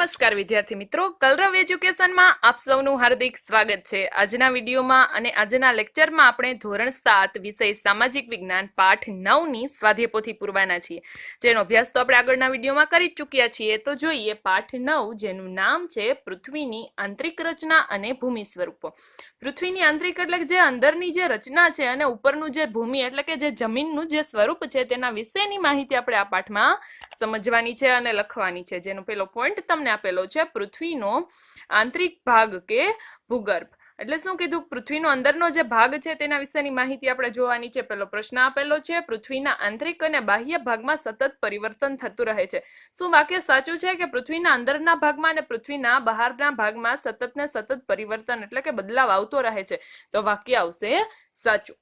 નમસ્કાર વિદ્યાર્થી મિત્રો, કલરવ એજ્યુકેશનમાં આપ સૌનું હાર્દિક સ્વાગત છે। આજના વિડીયોમાં અને આજના લેક્ચરમાં આપણે ધોરણ 7 વિષય સામાજિક વિજ્ઞાન પાઠ 9 ની સ્વાધ્યાય પોથી પૂરવાના છીએ, જેનો અભ્યાસ તો આપણે આગળના વિડીયોમાં કરી ચૂક્યા છીએ। તો જોઈએ પાઠ 9, જેનું નામ છે પૃથ્વીની આંતરિક રચના અને ભૂમિ સ્વરૂપો। પૃથ્વીની આંતરિક એટલે જે અંદરની જે રચના છે અને ઉપરનું જે ભૂમિ એટલે કે જે જમીનનું જે સ્વરૂપ છે તેના વિશેની માહિતી આપણે આ પાઠમાં સમજવાની છે અને લખવાની છે। જેનો પહેલો પોઈન્ટ તમને આપેલો છે પૃથ્વીનો આંતરિક ભાગ કે ભૂગર્ભ। એટલે શું કીધું? પૃથ્વીનો અંદરનો જે ભાગ છે તેના વિશેની માહિતી આપણે જોવાની છે। પહેલો પ્રશ્ન આપેલો છે, પૃથ્વીના આંતરિક અને બાહ્ય ભાગમાં સતત પરિવર્તન થતું રહે છે। શું વાક્ય સાચું છે કે પૃથ્વીના અંદરના ભાગમાં અને પૃથ્વીના બહારના ભાગમાં સતત ને સતત પરિવર્તન એટલે કે બદલાવ આવતો રહે છે? તો વાક્ય આવશે સાચું।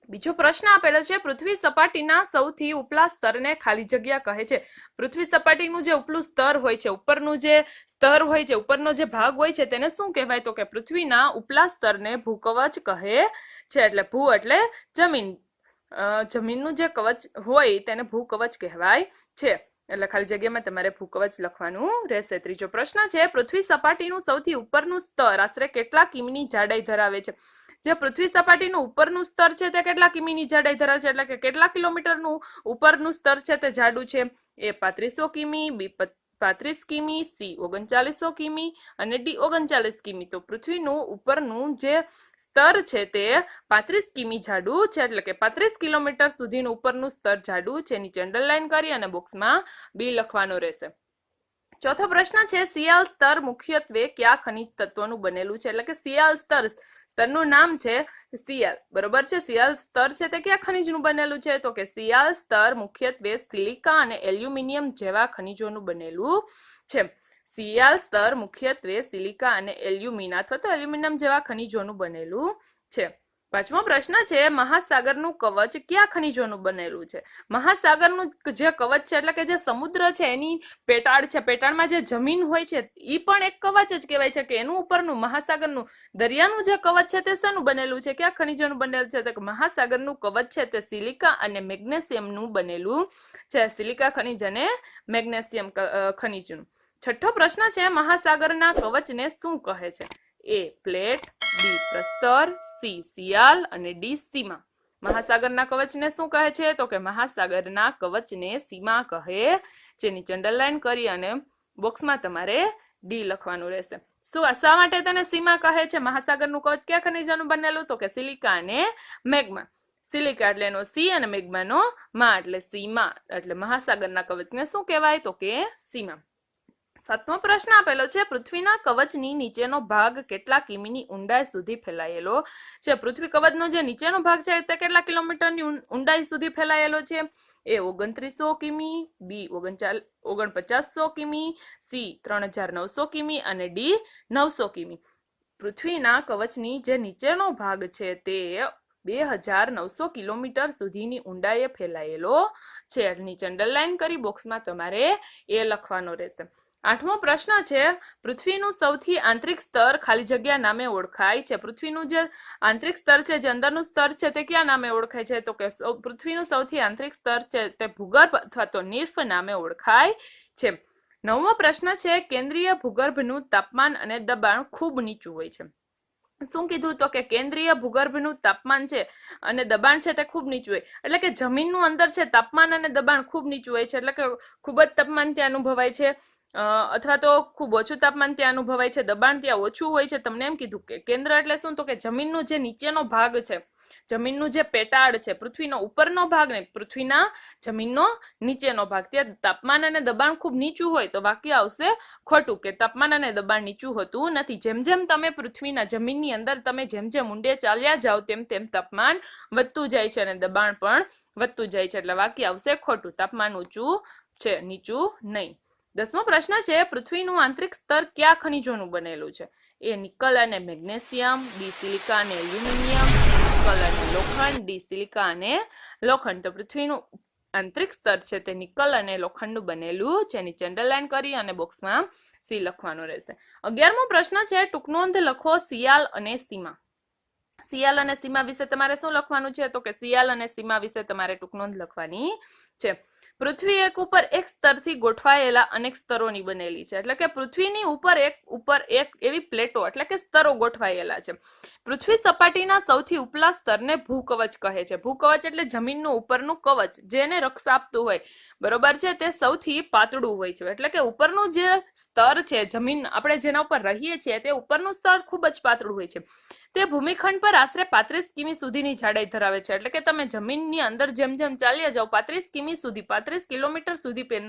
બીજો પ્રશ્ન આપેલો છે, પૃથ્વી સપાટીના સૌથી ઉપલા સ્તરને ખાલી જગ્યા કહે છે। પૃથ્વી સપાટીનું જે ઉપલું સ્તર હોય છે, ઉપરનું જે સ્તર હોય છે, ઉપરનો જે ભાગ હોય છે તેને શું કહેવાય? તો કે પૃથ્વીના ઉપલા સ્તરને ભૂકવચ કહે છે। એટલે ભૂ એટલે જમીન, જમીનનું જે કવચ હોય તેને ભૂકવચ કહેવાય છે। એટલે ખાલી જગ્યામાં તમારે ભૂકવચ લખવાનું રહેશે। ત્રીજો પ્રશ્ન છે, પૃથ્વી સપાટીનું સૌથી ઉપરનું સ્તર આશરે કેટલા કિમીની જાડાઈ ધરાવે છે? જે પૃથ્વી સપાટીનું ઉપરનું સ્તર છે તે કેટલા કિમીની જાડાઈ ધરાવે છે? એટલે કે કેટલા કિલોમીટરનું ઉપરનું સ્તર છે તે જાડું છે? એ 3500 કિમી, બી 35 કિમી, સી 3900 કિમી અને ડી 39 કિમી। તો પૃથ્વીનું ઉપરનું જે સ્તર છે તે 35 કિમી જાડું છે, એટલે કે 35 કિલોમીટર સુધીનું ઉપરનું સ્તર જાડું છે। નીચે અંડરલાઈન કરી અને બોક્સમાં બી લખવાનો રહેશે। ચોથો પ્રશ્ન છે, સિયાલ સ્તર મુખ્યત્વે કયા ખનિજ તત્વોનું બનેલું છે? એટલે કે સિયાલ સ્તરનું નામ છે સિયાલ, બરોબર છે? સિયાલ સ્તર છે તે કયા ખનિજનું બનેલું છે? તો કે સિયાલ સ્તર મુખ્યત્વે સિલિકા અને એલ્યુમિનિયમ જેવા ખનિજોનું બનેલું છે। સિયાલ સ્તર મુખ્યત્વે સિલિકા અને એલ્યુમિના અથવા તો એલ્યુમિનિયમ જેવા ખનિજોનું બનેલું છે। પાંચમો પ્રશ્ન છે, મહાસાગરનું કવચ કયા ખનિજોનું બનેલું છે? મહાસાગરનું જે કવચ છે એટલે કે જે સમુદ્ર છે એની પેટાળ છે, પેટાળમાં જે જમીન હોય છે એ પણ એક કવચ જ કહેવાય છે કે એનું ઉપરનું મહાસાગરનું દરિયાનું જે કવચ છે તે શેનું બનેલું છે? કયા ખનિજોનું બનેલું છે? તો મહાસાગરનું કવચ છે તે સિલિકા અને મેગ્નેશિયમનું બનેલું છે। સિલિકા ખનિજ અને મેગ્નેશિયમ ખનિજનું। છઠ્ઠો પ્રશ્ન છે, મહાસાગરના કવચને શું કહે છે? એ પ્લેટ, બી પ્રસ્તર, સી સિયાલ અને ડી સીમા। મહાસાગરના કવચને શું કહે છે? તો કે મહાસાગરના કવચને સીમા કહે છે। નીચે અંડરલાઈન કરી અને બોક્સમાં તમારે ડી લખવાનું રહેશે। શું શા માટે તેને સીમા કહે છે? મહાસાગરનું કવચ કયા ખનિજોનું બનેલું? તો કે સિલિકા અને મેગ્મા। સિલિકા એટલે એનો સી અને મેગ્માનો મા એટલે સીમા, એટલે મહાસાગરના કવચને શું કહેવાય? તો કે સીમા। સાતમો પ્રશ્ન આપેલો છે, પૃથ્વીના કવચની નીચેનો ભાગ કેટલા કિમીની ઊંડાઈ સુધી ફેલાયેલો છે? પૃથ્વી કવચનો જે નીચેનો ભાગ છે તે કેટલા કિલોમીટરની ઊંડાઈ સુધી ફેલાયેલો છે? એ 2900 કિમી, બી 4900 કિમી, સી 3900 કિમી અને ડી 900 કિમી। પૃથ્વીના કવચની જે નીચેનો ભાગ છે તે 2900 કિલોમીટર સુધીની ઊંડાઈએ ફેલાયેલો છે। નીચે અંડરલાઈન કરી બોક્સમાં તમારે એ લખવાનો રહેશે। આઠમો પ્રશ્ન છે, પૃથ્વીનું સૌથી આંતરિક સ્તર ખાલી જગ્યા નામે ઓળખાય છે? પૃથ્વીનું જે આંતરિક સ્તર છે, જે અંદરનું સ્તર છે તે કયા નામે ઓળખાય છે? તો કે પૃથ્વીનું સૌથી આંતરિક સ્તર છે તે ભૂગર્ભ અથવા તો નિર્ફ નામે ઓળખાય છે। નવમો પ્રશ્ન છે, કેન્દ્રીય ભૂગર્ભનું તાપમાન અને દબાણ ખૂબ નીચું હોય છે। શું કીધું? તો કે કેન્દ્રીય ભૂગર્ભનું તાપમાન છે અને દબાણ છે તે ખૂબ નીચું હોય, એટલે કે જમીનનું અંદર છે તાપમાન અને દબાણ ખૂબ નીચું હોય છે, એટલે કે ખૂબ જ તાપમાન ત્યાં અનુભવાય છે અથવા તો ખૂબ ઓછું તાપમાન ત્યાં અનુભવાય છે, દબાણ ત્યાં ઓછું હોય છે। તમને એમ કીધું કે કેન્દ્ર એટલે શું? તો કે જમીનનું જે નીચેનો ભાગ છે, જમીનનું જે પેટાળ છે, પૃથ્વીનો ઉપરનો ભાગ ને પૃથ્વીના જમીનનો નીચેનો ભાગ, ત્યાં તાપમાન અને દબાણ ખૂબ નીચું હોય તો વાક્ય આવશે ખોટું, કે તાપમાન અને દબાણ નીચું હોતું નથી। જેમ જેમ તમે પૃથ્વીના જમીનની અંદર તમે જેમ જેમ ઊંડે ચાલ્યા જાઓ તેમ તેમ તાપમાન વધતું જાય છે અને દબાણ પણ વધતું જાય છે, એટલે વાક્ય આવશે ખોટું, તાપમાન ઊંચું છે, નીચું નહીં। 10મો પ્રશ્ન છે, પૃથ્વીનું આંતરિક સ્તર કયા ખનિજોનું બનેલું છે? એ નિકલ અને મેગ્નેશિયમ, બી સિલિકા અને એલ્યુમિનિયમ, નિકલ અને લોખંડ, ડી સિલિકા અને લોખંડ। તો પૃથ્વીનું આંતરિક સ્તર છે તે નિકલ અને લોખંડનું બનેલું છે। નીચે અંડરલાઈન કરી અને બોક્સમાં સી લખવાનું રહેશે। 11મો પ્રશ્ન છે, ટૂંકનોંધ લખો સિયાલ અને સીમા। સિયાલ અને સીમા વિશે તમારે શું લખવાનું છે? તો કે સિયાલ અને સીમા વિશે તમારે ટૂંકનોંધ લખવાની છે। પૃથ્વી એક ઉપર એક સ્તરથી ગોઠવાયેલા અનેક સ્તરોની બનેલી છે, એટલે કે પૃથ્વીની ઉપર એક એવી પ્લેટો એટલે કે સ્તરો ગોઠવાયેલા છે. પૃથ્વી સપાટીના સૌથી ઉપલા સ્તરને ભૂકવચ કહે છે. ભૂકવચ એટલે જમીનનું ઉપરનું કવચ, જેને રક્ષા આપતું હોય, બરોબર છે, તે સૌથી પાતળું હોય છે. એટલે કે ઉપરનું જે સ્તર છે, જમીન આપણે જેના ઉપર રહીએ છીએ, તે ઉપરનું સ્તર ખૂબ જ પાતળું હોય છે. તે ભૂમિખંડ પર આશરે 35 કિમી સુધીની જાડાઈ ધરાવે છે. એટલે કે તમે જમીનની અંદર જેમ જેમ ચાલ્યા જાઓ 35 કિમી સુધી, 35 કિલોમીટર સુધી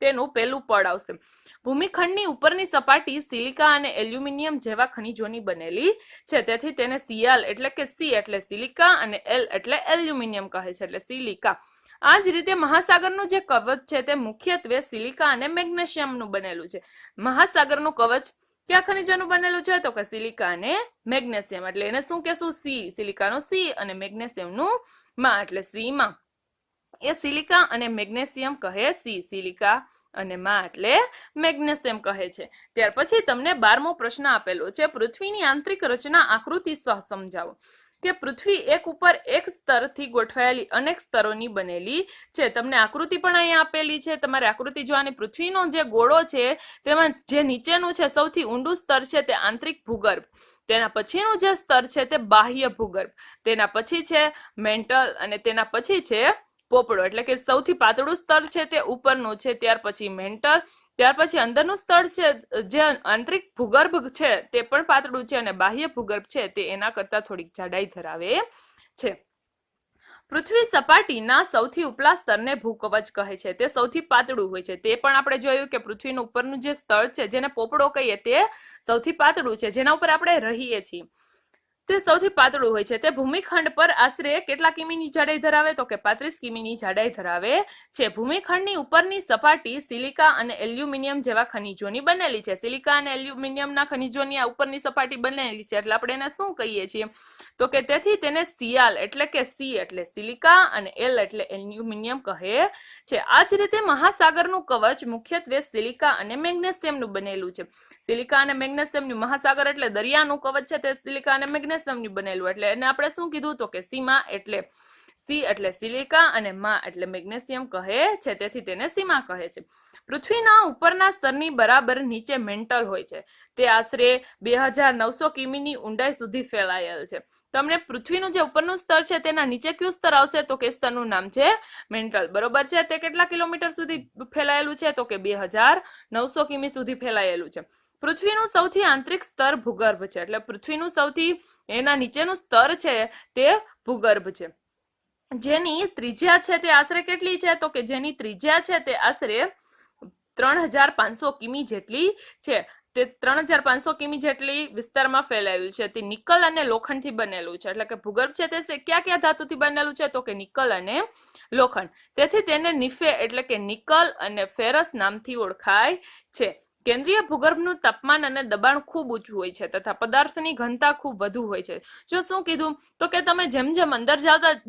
તેનું પહેલું પડ આવશે. ભૂમિખંડની ઉપરની સપાટી સિલિકા અને એલ્યુમિનિયમ જેવા ખનિજોની બનેલી છે, તેથી તેને સિયાલ એટલે કે સી એટલે સિલિકા અને એલ એટલે એલ્યુમિનિયમ કહે છે, એટલે સિલિકા. આ જ રીતે મહાસાગરનું જે કવચ છે તે મુખ્યત્વે સિલિકા અને મેગ્નેશિયમનું બનેલું છે. મહાસાગરનું કવચ કયા ખનિજોનું બનેલું છે? તો કે સિલિકા અને મેગ્નેશિયમ. એટલે એને શું કહેશું? સી, સિલિકાનો સી અને મેગ્નેશિયમનું માં એટલે સી માં. એ સિલિકા અને મેગ્નેશિયમ કહે સી, સિલિકા અને માં એટલે મેગ્નેશિયમ કહે છે. ત્યાર પછી તમને 12મો પ્રશ્ન આપેલો છે, પૃથ્વીની આંતરિક રચના આકૃતિ સહ સમજાવો. કે પૃથ્વી એક ઉપર એક સ્તરથી ગોઠવાયેલી અનેક સ્તરોની બનેલી છે. તમને આકૃતિ પણ અહીંયા આપેલી છે, તમારે આકૃતિ જોવાની. પૃથ્વીનો જે ગોળો છે તેમાં જે નીચેનું છે સૌથી ઊંડું સ્તર છે તે આંતરિક ભૂગર્ભ, તેના પછીનું જે સ્તર છે તે બાહ્ય ભૂગર્ભ, તેના પછી છે મેન્ટલ અને તેના પછી છે પોપડો. એટલે કે સૌથી પાતળું સ્તર છે તે ઉપરનું છે, ત્યાર પછી મેન્ટલ, ત્યાર પછી અંદરનું સ્તર છે જે આંતરિક ભૂગર્ભ છે તે પણ પાતળું છે, અને બાહ્ય ભૂગર્ભ છે તે એના કરતા થોડીક જાડાઈ ધરાવે છે. પૃથ્વી સપાટીના સૌથી ઉપલા સ્તરને ભૂકવચ કહે છે. તે સૌથી પાતળું હોય છે. તે પણ આપણે જોયું કે પૃથ્વીનું ઉપરનું જે સ્તર છે જેને પોપડો કહીએ તે સૌથી પાતળું છે, જેના ઉપર આપણે રહીએ છીએ, તે સૌથી પાતળું હોય છે. તે ભૂમિખંડ પર આશરે કેટલા કિમીની જાડાઈ ધરાવે? તો કે 35 કિમીની જાડાઈ ધરાવે છે. ભૂમિખંડની ઉપરની સપાટી સિલિકા અને એલ્યુમિનિયમ જેવા ખનિજોની બનેલી છે. સિલિકા અને એલ્યુમિનિયમના ખનિજોની આ ઉપરની સપાટી બનેલી છે, એટલે આપણે એને શું કહીએ છીએ? તો કે તેથી તેને સિયાલ એટલે કે સી એટલે સિલિકા અને એલ એટલે એલ્યુમિનિયમ કહે છે. આ જ રીતે મહાસાગરનું કવચ મુખ્યત્વે સિલિકા અને મેગ્નેશિયમનું બનેલું છે. સિલિકા અને મેગ્નેશિયમનું, મહાસાગર એટલે દરિયાનું કવચ છે તે સિલિકા અને મેગ્નેશિયમનું બનેલું, એટલે એને આપણે શું કીધું? તો કે સીમા એટલે સી એટલે સિલિકા અને માં એટલે મેગ્નેશિયમ કહે છે, તેથી તેને સીમા કહે છે. પૃથ્વીના ઉપરના સ્તરની બરાબર નીચે મેન્ટલ હોય છે. તે આશરે 2900 કિમીની ઊંડાઈ સુધી ફેલાયેલ છે. તમને પૃથ્વીનું જે ઉપરનું સ્તર છે તેના નીચે કયું સ્તર આવશે? તો કે સ્તરનું નામ છે મેન્ટલ, બરોબર છે. તે કેટલા કિલોમીટર સુધી ફેલાયેલું છે? તો કે 2900 કિમી સુધી ફેલાયેલું છે. પૃથ્વીનું સૌથી આંતરિક સ્તર ભૂગર્ભ છે, એટલે પૃથ્વીનું સૌથી એના નીચેનું સ્તર છે તે ભૂગર્ભ છે, જેની ત્રિજ્યા છે તે આશરે કેટલી છે? તો કે જેની ત્રિજ્યા છે તે આશરે 3500 કિમી જેટલી છે. તે 3500 કિમી જેટલી વિસ્તારમાં ફેલાયેલું છે. તે નિકલ અને લોખંડથી બનેલું છે. એટલે કે ભૂગર્ભ છે તે કયા કયા ધાતુથી બનેલું છે? તો કે નિકલ અને લોખંડ. તેથી તેને નિફે એટલે કે નિકલ અને ફેરસ નામથી ઓળખાય છે. કેન્દ્રીય ભૂગર્ભનું તાપમાન અને દબાણ ખૂબ ઊંચું હોય છે તથા પદાર્થની ઘનતા ખૂબ વધુ હોય છે. જો શું કીધું? તો કે તમે જેમ જેમ અંદર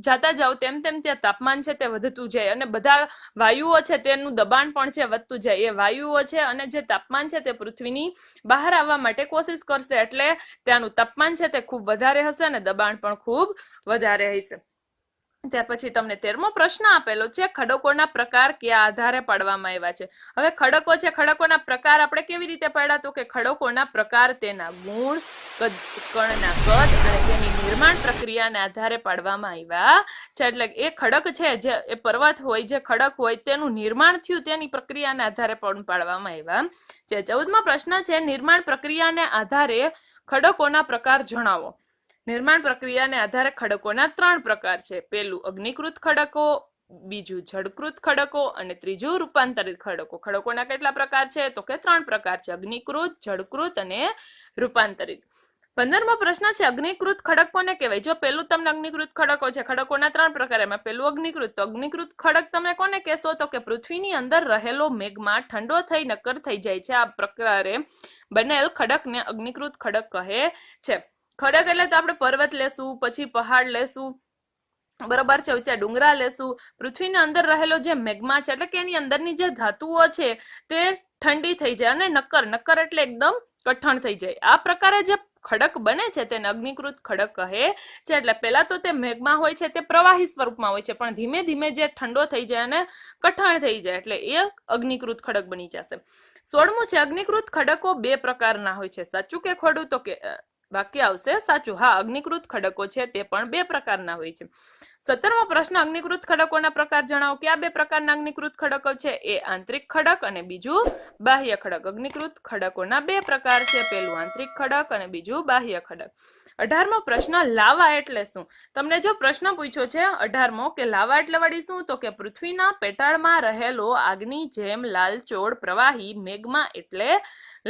જાતા જાઓ તેમ તેમ ત્યાં તાપમાન છે તે વધતું જાય, અને બધા વાયુઓ છે તેનું દબાણ પણ છે વધતું જાય. એ વાયુઓ છે અને જે તાપમાન છે તે પૃથ્વીની બહાર આવવા માટે કોશિશ કરશે, એટલે ત્યાંનું તાપમાન છે તે ખૂબ વધારે હશે અને દબાણ પણ ખૂબ વધારે હશે. ત્યાર પછી તમને 13મો પ્રશ્ન આપેલો છે, ખડકોના પ્રકાર કયા આધારે પાડવામાં આવ્યા છે. હવે ખડકો છે, ખડકોના પ્રકાર આપણે કેવી રીતે પાડ્યા? તો કે ખડકોના પ્રકાર તેના ગુણ, કણના કદ અને તેની નિર્માણ પ્રક્રિયાને આધારે પાડવામાં આવ્યા છે. એટલે એ ખડક છે જે એ પર્વત હોય, જે ખડક હોય તેનું નિર્માણ થયું તેની પ્રક્રિયાને આધારે પણ પાડવામાં આવ્યા છે. 14મો પ્રશ્ન છે, નિર્માણ પ્રક્રિયાને આધારે ખડકોના પ્રકાર જણાવો. નિર્માણ પ્રક્રિયાને આધારે ખડકોના 3 પ્રકાર છે. પહેલું અગ્નિકૃત ખડકો, બીજું જળકૃત ખડકો અને ત્રીજું રૂપાંતરિત ખડકો. ખડકોના કેટલા પ્રકાર છે? તો કે 3 પ્રકાર છે, અગ્નિકૃત, જળકૃત અને રૂપાંતરિત. 15મો પ્રશ્ન છે, અગ્નિકૃત ખડક કોને કહેવાય? જો પેલું તમને અગ્નિકૃત ખડકો છે, ખડકોના 3 પ્રકાર, એમાં પેલું અગ્નિકૃત. તો અગ્નિકૃત ખડક તમે કોને કહેશો? તો કે પૃથ્વીની અંદર રહેલો મેગ્મા ઠંડો થઈ નક્કર થઈ જાય છે. આ પ્રકારે બનેલ ખડકને અગ્નિકૃત ખડક કહે છે. ખડક એટલે તો આપણે પર્વત લેશું, પછી પહાડ લેશું, બરોબર છે, ઊંચા ડુંગરા લેશું. પૃથ્વીની અંદર રહેલો જે મેગ્મા છે એટલે કે એની અંદરની જે ધાતુઓ છે તે ઠંડી થઈ જાય અને નક્કર, નક્કર એટલે એકદમ કઠણ થઈ જાય. આ પ્રકારે જે ખડક બને છે તેને અગ્નિકૃત ખડક કહે છે. એટલે પહેલા તો તે મેઘમાં હોય છે તે પ્રવાહી સ્વરૂપમાં હોય છે, પણ ધીમે ધીમે જે ઠંડો થઈ જાય અને કઠણ થઈ જાય એટલે એ અગ્નિકૃત ખડક બની જશે. 16મું છે અગ્નિકૃત ખડકો બે પ્રકારના હોય છે. સાચું કે ખોટું? તો કે વાક્ય આવશે સાચું. હા, અગ્નિકૃત ખડકો છે તે પણ બે પ્રકારના હોય છે. 17મો પ્રશ્ન અગ્નિકૃત ખડકોના પ્રકાર જણાવો. કયા બે પ્રકારના અગ્નિકૃત ખડકો છે? એ આંતરિક ખડક અને બીજું બાહ્ય ખડક. અગ્નિકૃત ખડકોના બે પ્રકાર છે, પહેલું આંતરિક ખડક અને બીજું બાહ્ય ખડક. 18મો પ્રશ્ન લાવા એટલે શું? તમને જો પ્રશ્ન પૂછ્યો છે 18મો કે લાવા એટલે વળી શું, તો કે પૃથ્વીના પેટાળમાં રહેલો આગની જેમ લાલચોળ પ્રવાહી મેગ્મા એટલે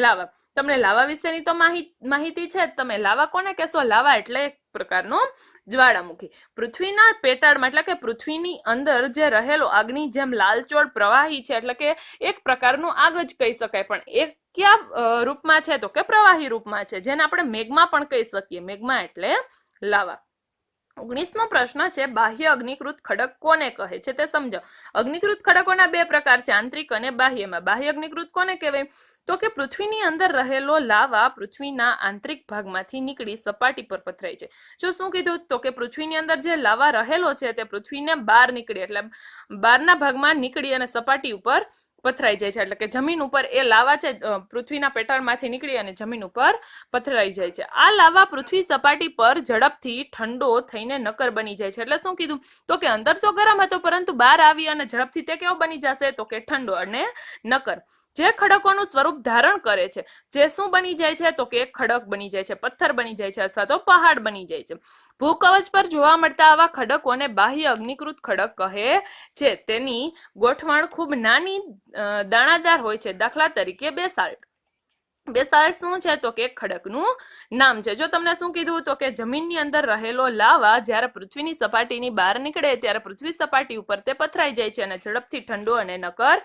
લાવા. તમને લાવા વિશેની તો માહિતી છે. તમે લાવા કોને કહેશો? લાવા એટલે એક પ્રકારનો જ્વાળામુખી. પૃથ્વીના પેટાળમાં એટલે કે પૃથ્વીની અંદર જે રહેલો આગની જેમ લાલચોળ પ્રવાહી છે, એટલે કે એક પ્રકારનું આગ જ કહી શકાય, પણ એ કયા રૂપમાં છે? તો કે પ્રવાહી રૂપમાં છે, જેને આપણે મેગ્મા પણ કહી શકીએ. મેગ્મા એટલે લાવા. 19મો પ્રશ્ન છે બાહ્ય અગ્નિકૃત ખડક કોને કહે છે તે સમજાવો. અગ્નિકૃત ખડકોના બે પ્રકાર છે, આંતરિક અને બાહ્યમાં. બાહ્ય અગ્નિકૃત કોને કહેવાય? તો કે પૃથ્વીની અંદર રહેલો લાવા પૃથ્વીના આંતરિક ભાગમાંથી નીકળી સપાટી પર પથરાય છે. જો શું કીધું? તો કે પૃથ્વીની અંદર જે લાવા રહેલો છે તે પૃથ્વીને બહાર નીકળી એટલે બહારના ભાગમાં નીકળી અને સપાટી ઉપર પથરાઈ જાય છે. એટલે કે જમીન ઉપર એ લાવા છે પૃથ્વીના પેટાળમાંથી નીકળી અને જમીન ઉપર પથરાઈ જાય છે. આ લાવા પૃથ્વી સપાટી પર ઝડપથી ઠંડો થઈને નક્કર બની જાય છે. એટલે શું કીધું? તો કે અંદર તો ગરમ હતો, પરંતુ બહાર આવી અને ઝડપથી તે કેવો બની જશે? તો કે ઠંડો અને નક્કર. જે ખડકોનું સ્વરૂપ ધારણ કરે છે, જે શું બની જાય છે? તો કે ખડક બની જાય છે, પથ્થર બની જાય છે અથવા તો પહાડ બની જાય છે. ભૂકવચ પર જોવા મળતા આવા ખડકોને બાહ્ય અગ્નિકૃત ખડક કહે છે. તેની ગોઠવણ ખૂબ નાની દાણાદાર હોય છે. દાખલા તરીકે બેસાલ્ટ. બેસાલ્ટ શું છે? તો કે ખડકનું નામ છે. જો તમને શું કીધું? તો કે જમીનની અંદર રહેલો લાવા જ્યારે પૃથ્વીની સપાટીની બહાર નીકળે ત્યારે પૃથ્વી સપાટી ઉપર તે પથરાઈ જાય છે અને ઝડપથી ઠંડો અને નક્કર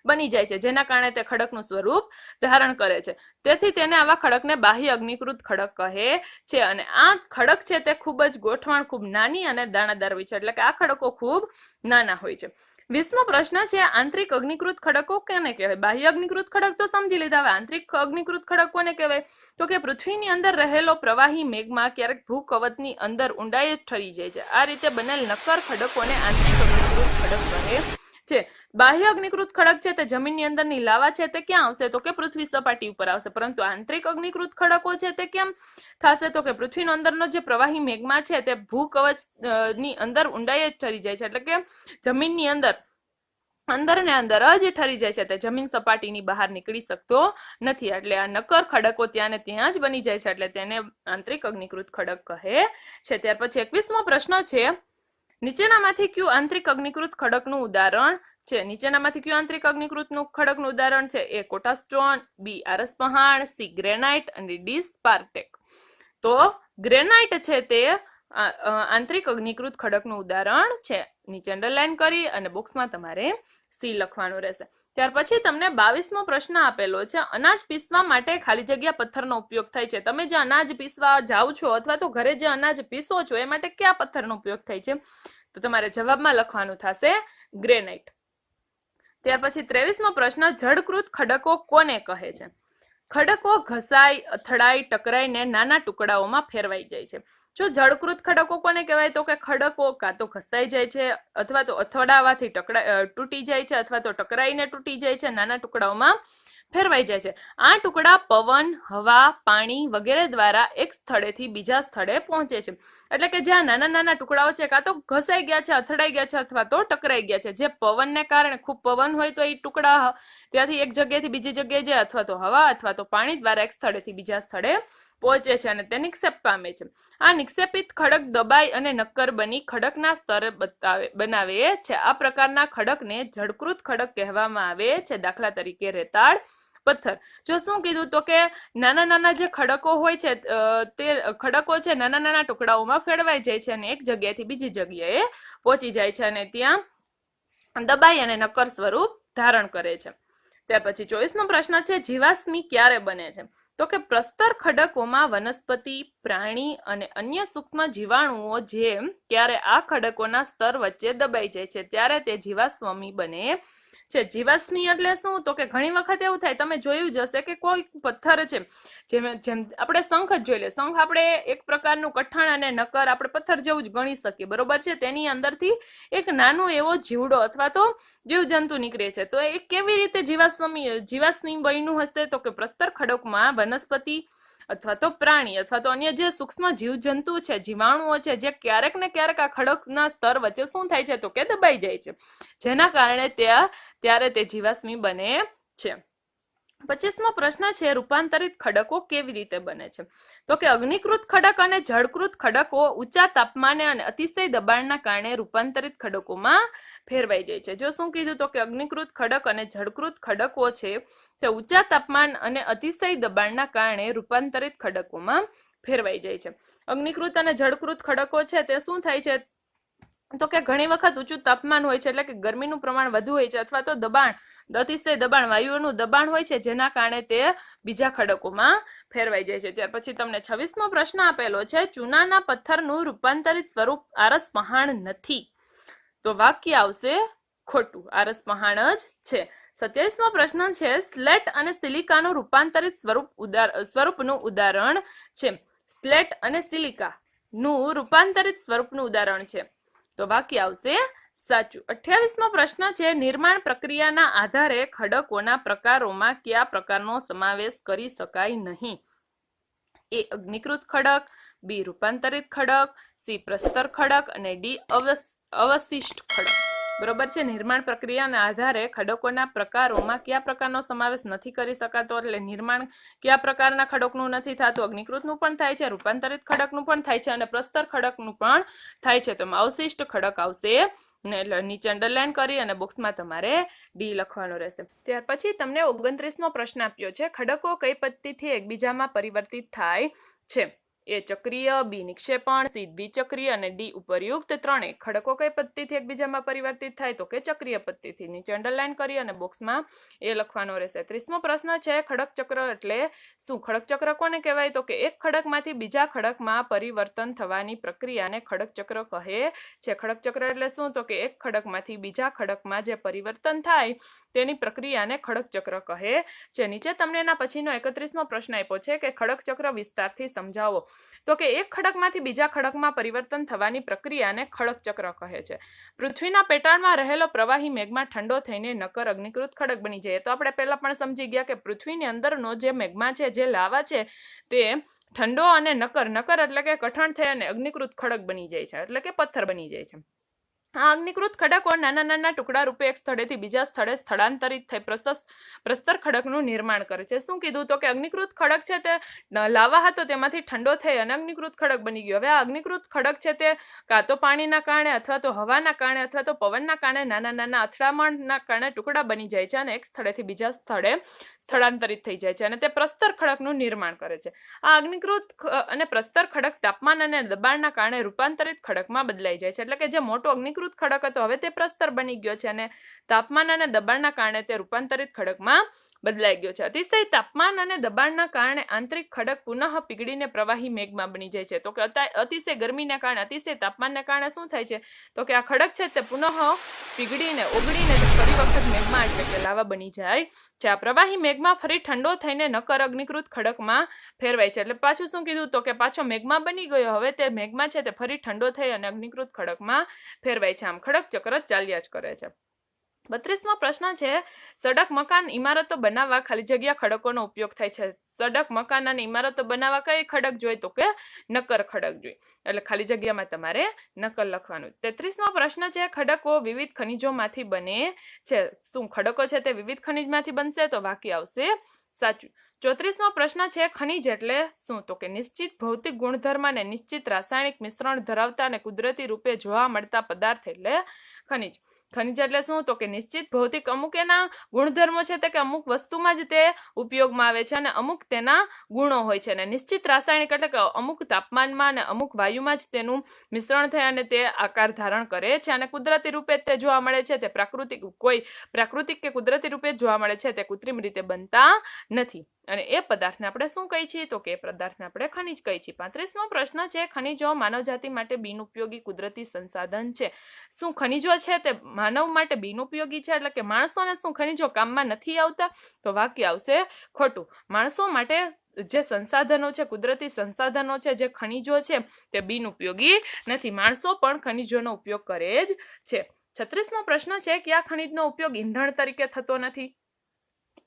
બની જાય છે, જેના કારણે તે ખડકનું સ્વરૂપ ધારણ કરે છે. તેથી તેને આવા ખડકને બાહ્ય અગ્નિકૃત ખડક કહે છે. અને આ ખડક છે તે ખૂબ જ ગોઠવણ ખૂબ નાની અને દાણાદાર હોય છે, એટલે કે આ ખડકો ખૂબ નાના હોય છે. 20મો પ્રશ્ન છે આંતરિક અગ્નિકૃત ખડકો કોને કહેવાય? બાહ્ય અગ્નિકૃત ખડક તો સમજી લીધા. હવે આંતરિક અગ્નિકૃત ખડક કોને કહેવાય? તો કે પૃથ્વીની અંદર રહેલો પ્રવાહી મેઘમાં ક્યારેક ભૂકવચની અંદર ઊંડાઈ જ ઠરી જાય છે. આ રીતે બનેલ નક્કર ખડકોને આંતરિક અગ્નિકૃત ખડક કહે છે. બાહ્ય અગ્નિકૃત ખડક છે તે જમીનની અંદરની લાવા છે તે ક્યાં આવશે? તો કે પૃથ્વી સપાટી ઉપર આવશે. પરંતુ આંતરિક અગ્નિકૃત ખડકો છે તે કેમ થશે? તો કે પૃથ્વીનો અંદરનો જે પ્રવાહી મેઘમા છે તે ભૂકવચ ની અંદર ઊંડાઈ જ ઠરી જાય છે, એટલે કે જમીનની અંદર ને અંદર જ ઠરી જાય છે, તે જમીન સપાટીની બહાર નીકળી શકતો નથી. એટલે આ નક્કર ખડકો ત્યાં ને ત્યાં જ બની જાય છે, એટલે તેને આંતરિક અગ્નિકૃત ખડક કહે છે. ત્યાર પછી 21મો પ્રશ્ન છે નીચેનામાંથી કયું આંતરિક અગ્નિકૃત ખડકનું ઉદાહરણ છે? નીચેનામાંથી કયું આંતરિક અગ્નિકૃત ખડકનું ઉદાહરણ છે? એ કોટા સ્ટોન, બી આરસ પહાણ, સી ગ્રેનાઇટ અને ડી સ્પાર્ટેક. તો ગ્રેનાઇટ છે તે આંતરિક અગ્નિકૃત ખડકનું ઉદાહરણ છે. નીચે અંડરલાઈન કરી અને બોક્સમાં તમારે સી લખવાનું રહેશે. ત્યાર પછી તમને 22મો પ્રશ્ન આપેલો છે અનાજ પીસવા માટે ખાલી જગ્યા પથ્થરનો ઉપયોગ થાય છે. તમે જે અનાજ પીસવા જાઓ છો અથવા તો ઘરે જે અનાજ પીસો છો એ માટે કયા પથ્થરનો ઉપયોગ થાય છે? તો તમારે જવાબમાં લખવાનું થશે ગ્રેનાઇટ. ત્યાર પછી 23મો પ્રશ્ન જળકૃત ખડકો કોને કહે છે? ખડકો ઘસાઈ, અથડાઈ, ટકરાઈને નાના ટુકડાઓમાં ફેરવાઈ જાય છે. જો જળકૃત ખડકો કોને કહેવાય? તો કે ખડકો કાં તો ઘસાઈ જાય છે અથવા તો અથડાવાથી તૂટી જાય છે અથવા તો ટકરાઈને તૂટી જાય છે, નાના ટુકડાઓમાં ફેરવાઈ જાય છે. આ ટુકડા પવન, હવા, પાણી વગેરે દ્વારા એક સ્થળેથી બીજા સ્થળે પહોંચે છે. એટલે કે જ્યાં નાના નાના ટુકડાઓ છે કાં તો ઘસાઈ ગયા છે, અથડાઈ ગયા છે અથવા તો ટકરાઈ ગયા છે. જે પવનને કારણે ખૂબ પવન હોય તો એ ટુકડા ત્યાંથી એક જગ્યાએથી બીજી જગ્યાએ જાય, અથવા તો હવા અથવા તો પાણી દ્વારા એક સ્થળેથી બીજા સ્થળે પહોંચે છે અને તે નિક્ષેપ પામે છે. આ નિક્ષેપિત ખડક દબાઈ અને નક્કર બની ખડકના સ્તરે બનાવે છે. આ પ્રકારના ખડકને જળકૃત ખડક કહેવામાં આવે છે. દાખલા તરીકે રેતાળ, પથ્થર. જો શું કીધું? તો કે નાના નાના જે ખડકો હોય છે તે ખડકો છે નાના નાના ટુકડાઓમાં ફેરવાઈ જાય છે અને એક જગ્યાએથી બીજી જગ્યાએ પહોંચી જાય છે અને ત્યાં દબાઈ અને નક્કર સ્વરૂપ ધારણ કરે છે. ત્યાર પછી 24મો પ્રશ્ન છે જીવાશ્મી ક્યારે બને છે? તો કે પ્રસ્તર ખડકોમાં વનસ્પતિ, પ્રાણી અને અન્ય સૂક્ષ્મ જીવાણુઓ જેમ ત્યારે આ ખડકોના સ્તર વચ્ચે દબાઈ જાય છે ત્યારે તે જીવાશ્મી બને છે. જીવાશ્મી એટલે શું? તો કે ઘણી વખત એવું થાય, તમે જોયું જ હશે કે કોઈ પથ્થર છે, જેમ આપણે શંખ જ જોઈ લે, શંખ આપણે એક પ્રકારનું કઠણ અને નક્કર આપણે પથ્થર જેવું જ ગણી શકીએ, બરોબર છે. તેની અંદરથી એક નાનો એવો જીવડો અથવા તો જીવજંતુ નીકળે છે. તો એ કેવી રીતે જીવાશ્મી બન્યું હશે? તો કે પ્રસ્તર ખડકમાં વનસ્પતિ અથવા તો પ્રાણી અથવા તો અન્ય જે સૂક્ષ્મ જીવજંતુ છે, જીવાણુઓ છે, જે ક્યારેક ને ક્યારેક આ ખડકના સ્તર વચ્ચે શું થાય છે? તો કે દબાઈ જાય છે, જેના કારણે ત્યારે તે જીવાશ્મી બને છે. 25મો પ્રશ્ન છે, રૂપાંતરિત ખડકો કેવી રીતે બને છે? તો કે અગ્નિકૃત ખડક અને જળકૃત ખડકો ઊંચા તાપમાને અને અતિશય દબાણના કારણે રૂપાંતરિત ખડકોમાં ફેરવાઈ જાય છે. જો શું કીધું? તો કે અગ્નિકૃત ખડક અને જળકૃત ખડકો છે તે ઊંચા તાપમાન અને અતિશય દબાણના કારણે રૂપાંતરિત ખડકોમાં ફેરવાઈ જાય છે. અગ્નિકૃત અને જળકૃત ખડકો છે તે શું થાય છે? તો કે ઘણી વખત ઊંચું તાપમાન હોય છે, એટલે કે ગરમીનું પ્રમાણ વધુ હોય છે, અથવા તો દબાણ, અતિશય દબાણ, વાયુઓનું દબાણ હોય છે, જેના કારણે તે બીજા ખડકોમાં ફેરવાઈ જાય છે. ત્યાર પછી તમને 26મો પ્રશ્ન આપેલો છે, ચૂનાના પથ્થરનું રૂપાંતરિત સ્વરૂપ આરસ પહાણ નથી. તો વાક્ય આવશે ખોટું, આરસ પહાણ જ છે. 27મો પ્રશ્ન છે, સ્લેટ અને સિલિકાનું રૂપાંતરિત સ્વરૂપનું ઉદાહરણ છે. સ્લેટ અને સિલિકાનું રૂપાંતરિત સ્વરૂપનું ઉદાહરણ છે. તો વાક્ય આવશે સાચું. 28મો પ્રશ્ન છે, નિર્માણ પ્રક્રિયાના આધારે ખડકોના પ્રકારોમાં કયા પ્રકારનો સમાવેશ કરી શકાય નહીં? એ અગ્નિકૃત ખડક, બી રૂપાંતરિત ખડક, સી પ્રસ્તર ખડક અને ડી અવશિષ્ટ ખડક. બરોબર છે. નિર્માણ પ્રક્રિયાના આધારે ખડકોના પ્રકારોમાં કયા પ્રકારનો સમાવેશ નથી કરી શકાતો, એટલે નિર્માણ કયા પ્રકારના ખડકનું નથી થતું? અગ્નિકૃતનું પણ થાય છે, રૂપાંતરિત ખડકનું પણ થાય છે અને પ્રસ્તર ખડકનું પણ થાય છે. તો અવશિષ્ટ ખડક આવશે ને, એટલે નીચે અંડરલાઈન કરી અને બોક્સમાં તમારે ડી લખવાનું રહેશે. ત્યાર પછી તમને 29મો પ્રશ્ન આપ્યો છે, ખડકો કઈ પદ્ધતિથી એકબીજામાં પરિવર્તિત થાય છે? એ ચક્રીય, બી નિક્ષેપણ, સી દ્વિચક્રીય અને ડી ઉપરયુક્ત ત્રણેય. ખડકો કઈ પદ્ધતિથી એકબીજામાં પરિવર્તિત થાય? તો કે ચક્રીય પદ્ધતિથી. નીચે અંડરલાઈન કરી અને બોક્સમાં એ લખવાનો રહેશે. 30મો પ્રશ્ન છે, ખડક ચક્ર એટલે શું? ખડક ચક્ર કોને કહેવાય? તો કે એક ખડકમાંથી બીજા ખડકમાં પરિવર્તન થવાની પ્રક્રિયાને ખડક ચક્ર કહે છે. ખડક ચક્ર એટલે શું? તો કે એક ખડકમાંથી બીજા ખડકમાં જે પરિવર્તન થાય તેની પ્રક્રિયાને ખડક ચક્ર કહે છે. નીચે તમને એના પછીનો 31મો પ્રશ્ન આપ્યો છે કે ખડક ચક્ર વિસ્તારથી સમજાવો. તો કે એક ખડકમાંથી બીજા ખડકમાં પરિવર્તન થવાની પ્રક્રિયાને ખડક ચક્ર કહે છે. પૃથ્વીના પેટાળમાં રહેલો પ્રવાહી મેગ્મા ઠંડો થઈને નક્કર અગ્નિકૃત ખડક બની જાય. તો આપણે પહેલા પણ સમજી ગયા કે પૃથ્વીની અંદરનો જે મેગ્મા છે, જે લાવા છે, તે ઠંડો અને નક્કર એટલે કે કઠણ થઈ અને અગ્નિકૃત ખડક બની જાય છે, એટલે કે પથ્થર બની જાય છે. આ અગ્નિકૃત ખડકો નાના નાના ટુકડા રૂપે એક સ્થળેથી બીજા સ્થળે સ્થળાંતરિત થઈ પ્રસ્તર ખડકનું નિર્માણ કરે છે. શું કીધું? તો કે અગ્નિકૃત ખડક છે તે લાવા હતો, તેમાંથી ઠંડો થઈ અને અગ્નિકૃત ખડક બની ગયો. હવે આ અગ્નિકૃત ખડક છે તે કાં તો પાણીના કારણે અથવા તો હવાના કારણે અથવા તો પવનના કારણે નાના નાના અથડામણના કારણે ટુકડા બની જાય છે અને એક સ્થળેથી બીજા સ્થળે સ્થળાંતરિત થઈ જાય છે અને તે પ્રસ્તર ખડકનું નિર્માણ કરે છે. આ અગ્નિકૃત અને પ્રસ્તર ખડક તાપમાન અને દબાણના કારણે રૂપાંતરિત ખડકમાં બદલાઈ જાય છે. એટલે કે જે મોટો અગ્નિકૃત ખડક હતો, હવે તે પ્રસ્તર બની ગયો છે અને તાપમાન અને દબાણના કારણે તે રૂપાંતરિત ખડકમાં બદલાઈ ગયો છે. અતિશય તાપમાન અને દબાણના કારણે આંતરિક ખડક પુનઃ પીગળીને પ્રવાહી મેઘમાં બની જાય છે. તો કે અતિશય ગરમીના કારણે, અતિશય તાપમાનના કારણે શું થાય છે? તો કે આ ખડક છે તે પુનઃ પીગળીને ઓગળીને ફરી વખત મેઘમાં એટલે કે લાવા બની જાય છે. આ પ્રવાહી મેઘમાં ફરી ઠંડો થઈને નક્કર અગ્નિકૃત ખડકમાં ફેરવાય છે. એટલે પાછું શું કીધું? તો કે પાછો મેઘમાં બની ગયો, હવે તે મેઘમાં છે તે ફરી ઠંડો થઈ અને અગ્નિકૃત ખડકમાં ફેરવાય છે. આમ ખડક ચક્ર ચાલ્યા જ કરે છે. 32મો પ્રશ્ન છે, સડક, મકાન, ઇમારતો બનાવવા ખાલી જગ્યા ખડકોનો ઉપયોગ થાય છે. સડક, મકાન અને ઇમારતો બનાવવા કઈ ખડક જોઈએ? તો કે નક્કર ખડક જોઈએ. એટલે ખાલી જગ્યામાં તમારે નક્કર લખવાનું. 33મો પ્રશ્ન છે, ખડકો વિવિધ ખનિજોમાંથી બને છે. શું ખડકો છે તે વિવિધ ખનિજમાંથી બનશે? તો વાક્ય આવશે સાચું. 34મો પ્રશ્ન છે, ખનિજ એટલે શું? તો કે નિશ્ચિત ભૌતિક ગુણધર્મ અને નિશ્ચિત રાસાયણિક મિશ્રણ ધરાવતા અને કુદરતી રૂપે જોવા મળતા પદાર્થ એટલે ખનિજ. ખનિજ એટલે શું? તો કે નિશ્ચિત ભૌતિક, અમુક એના ગુણધર્મો છે તે કે અમુક વસ્તુમાં જ તે ઉપયોગમાં આવે છે અને અમુક તેના ગુણો હોય છે. અને નિશ્ચિત રાસાયણિક એટલે કે અમુક તાપમાનમાં અને અમુક વાયુમાં જ તેનું મિશ્રણ થાય અને તે આકાર ધારણ કરે છે. અને કુદરતી રૂપે તે જોવા મળે છે, તે પ્રાકૃતિક કે કુદરતી રૂપે જોવા મળે છે, તે કૃત્રિમ રીતે બનતા નથી. અને એ પદાર્થને આપણે શું કહીએ છીએ તો કે એ પદાર્થને આપણે ખનિજ કહીએ છીએ. 35મો પ્રશ્ન છે, ખનિજો માનવજાતિ માટે બિનઉપયોગી કુદરતી સંસાધન છે. શું ખનિજો છે તે માનવ માટે બિનઉપયોગી છે, એટલે કે માણસોને શું ખનિજો કામમાં નથી આવતા? તો વાક્ય આવશે ખોટું. માણસો માટે જે સંસાધનો છે, કુદરતી સંસાધનો છે, જે ખનિજો છે તે બિનઉપયોગી નથી. માણસો પણ ખનિજોનો ઉપયોગ કરે જ છે. 36મો પ્રશ્ન છે, કયા ખનિજનો ઉપયોગ ઈંધણ તરીકે થતો નથી?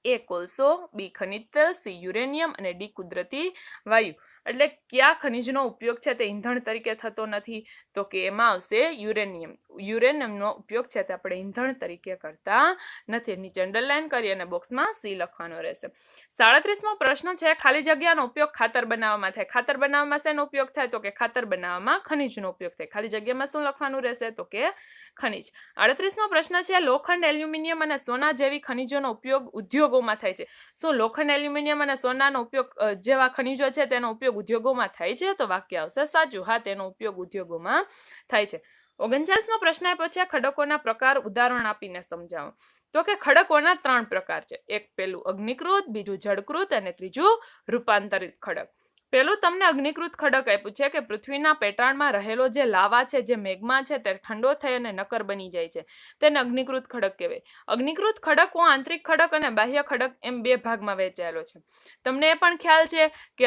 એ કોલસો, બી ખનિજ તેલ, સી યુરેનિયમ અને ડી કુદરતી વાયુ. એટલે કયા ખનિજનો ઉપયોગ છે તે ઈંધણ તરીકે થતો નથી? તો કે એમાં આવશે યુરેનિયમ. યુરેનિયમનો ઉપયોગ છે તે આપણે ઈંધણ તરીકે કરતા નથી. નીચે અંડરલાઈન કરી અને બોક્સમાં સી લખવાનો રહેશે. 37મો પ્રશ્ન છે, ખાલી જગ્યાનો ઉપયોગ ખાતર બનાવવામાં થાય. ખાતર બનાવવામાં શેનો ઉપયોગ થાય? તો કે ખાતર બનાવવામાં ખનિજનો ઉપયોગ થાય. ખાલી જગ્યામાં શું લખવાનું રહેશે? તો કે ખનિજ. 38મો પ્રશ્ન છે, લોખંડ, એલ્યુમિનિયમ અને સોના જેવી ખનિજોનો ઉપયોગ ઉદ્યોગોમાં થાય છે. શું લોખંડ, એલ્યુમિનિયમ અને સોનાનો ઉપયોગ જેવા ખનિજો છે તેનો ઉપયોગ ઉદ્યોગોમાં થાય છે? તો વાક્ય આવશે સાચું. હા, તેનો ઉપયોગ ઉદ્યોગોમાં થાય છે. 39મો પ્રશ્ન આપ્યો છે, ખડકોના પ્રકાર ઉદાહરણ આપીને સમજાવો. તો કે ખડકોના 3 પ્રકાર છે. એક પેલું અગ્નિકૃત, બીજું જળકૃત અને ત્રીજું રૂપાંતરિત ખડક. પેલું તમને અગ્નિકૃત ખડક આપ્યું છે કે પૃથ્વીના પેટાળમાં રહેલો જે લાવા છે, જે મેગ્મા છે, તે ઠંડો થઈ અને નક્કર બની જાય છે, તેને અગ્નિકૃત ખડક કહેવાય. અગ્નિકૃત ખડકો આંતરિક ખડક અને બાહ્ય ખડક એમ 2 ભાગમાં વહેંચાયેલો છે. તમને એ પણ ખ્યાલ છે કે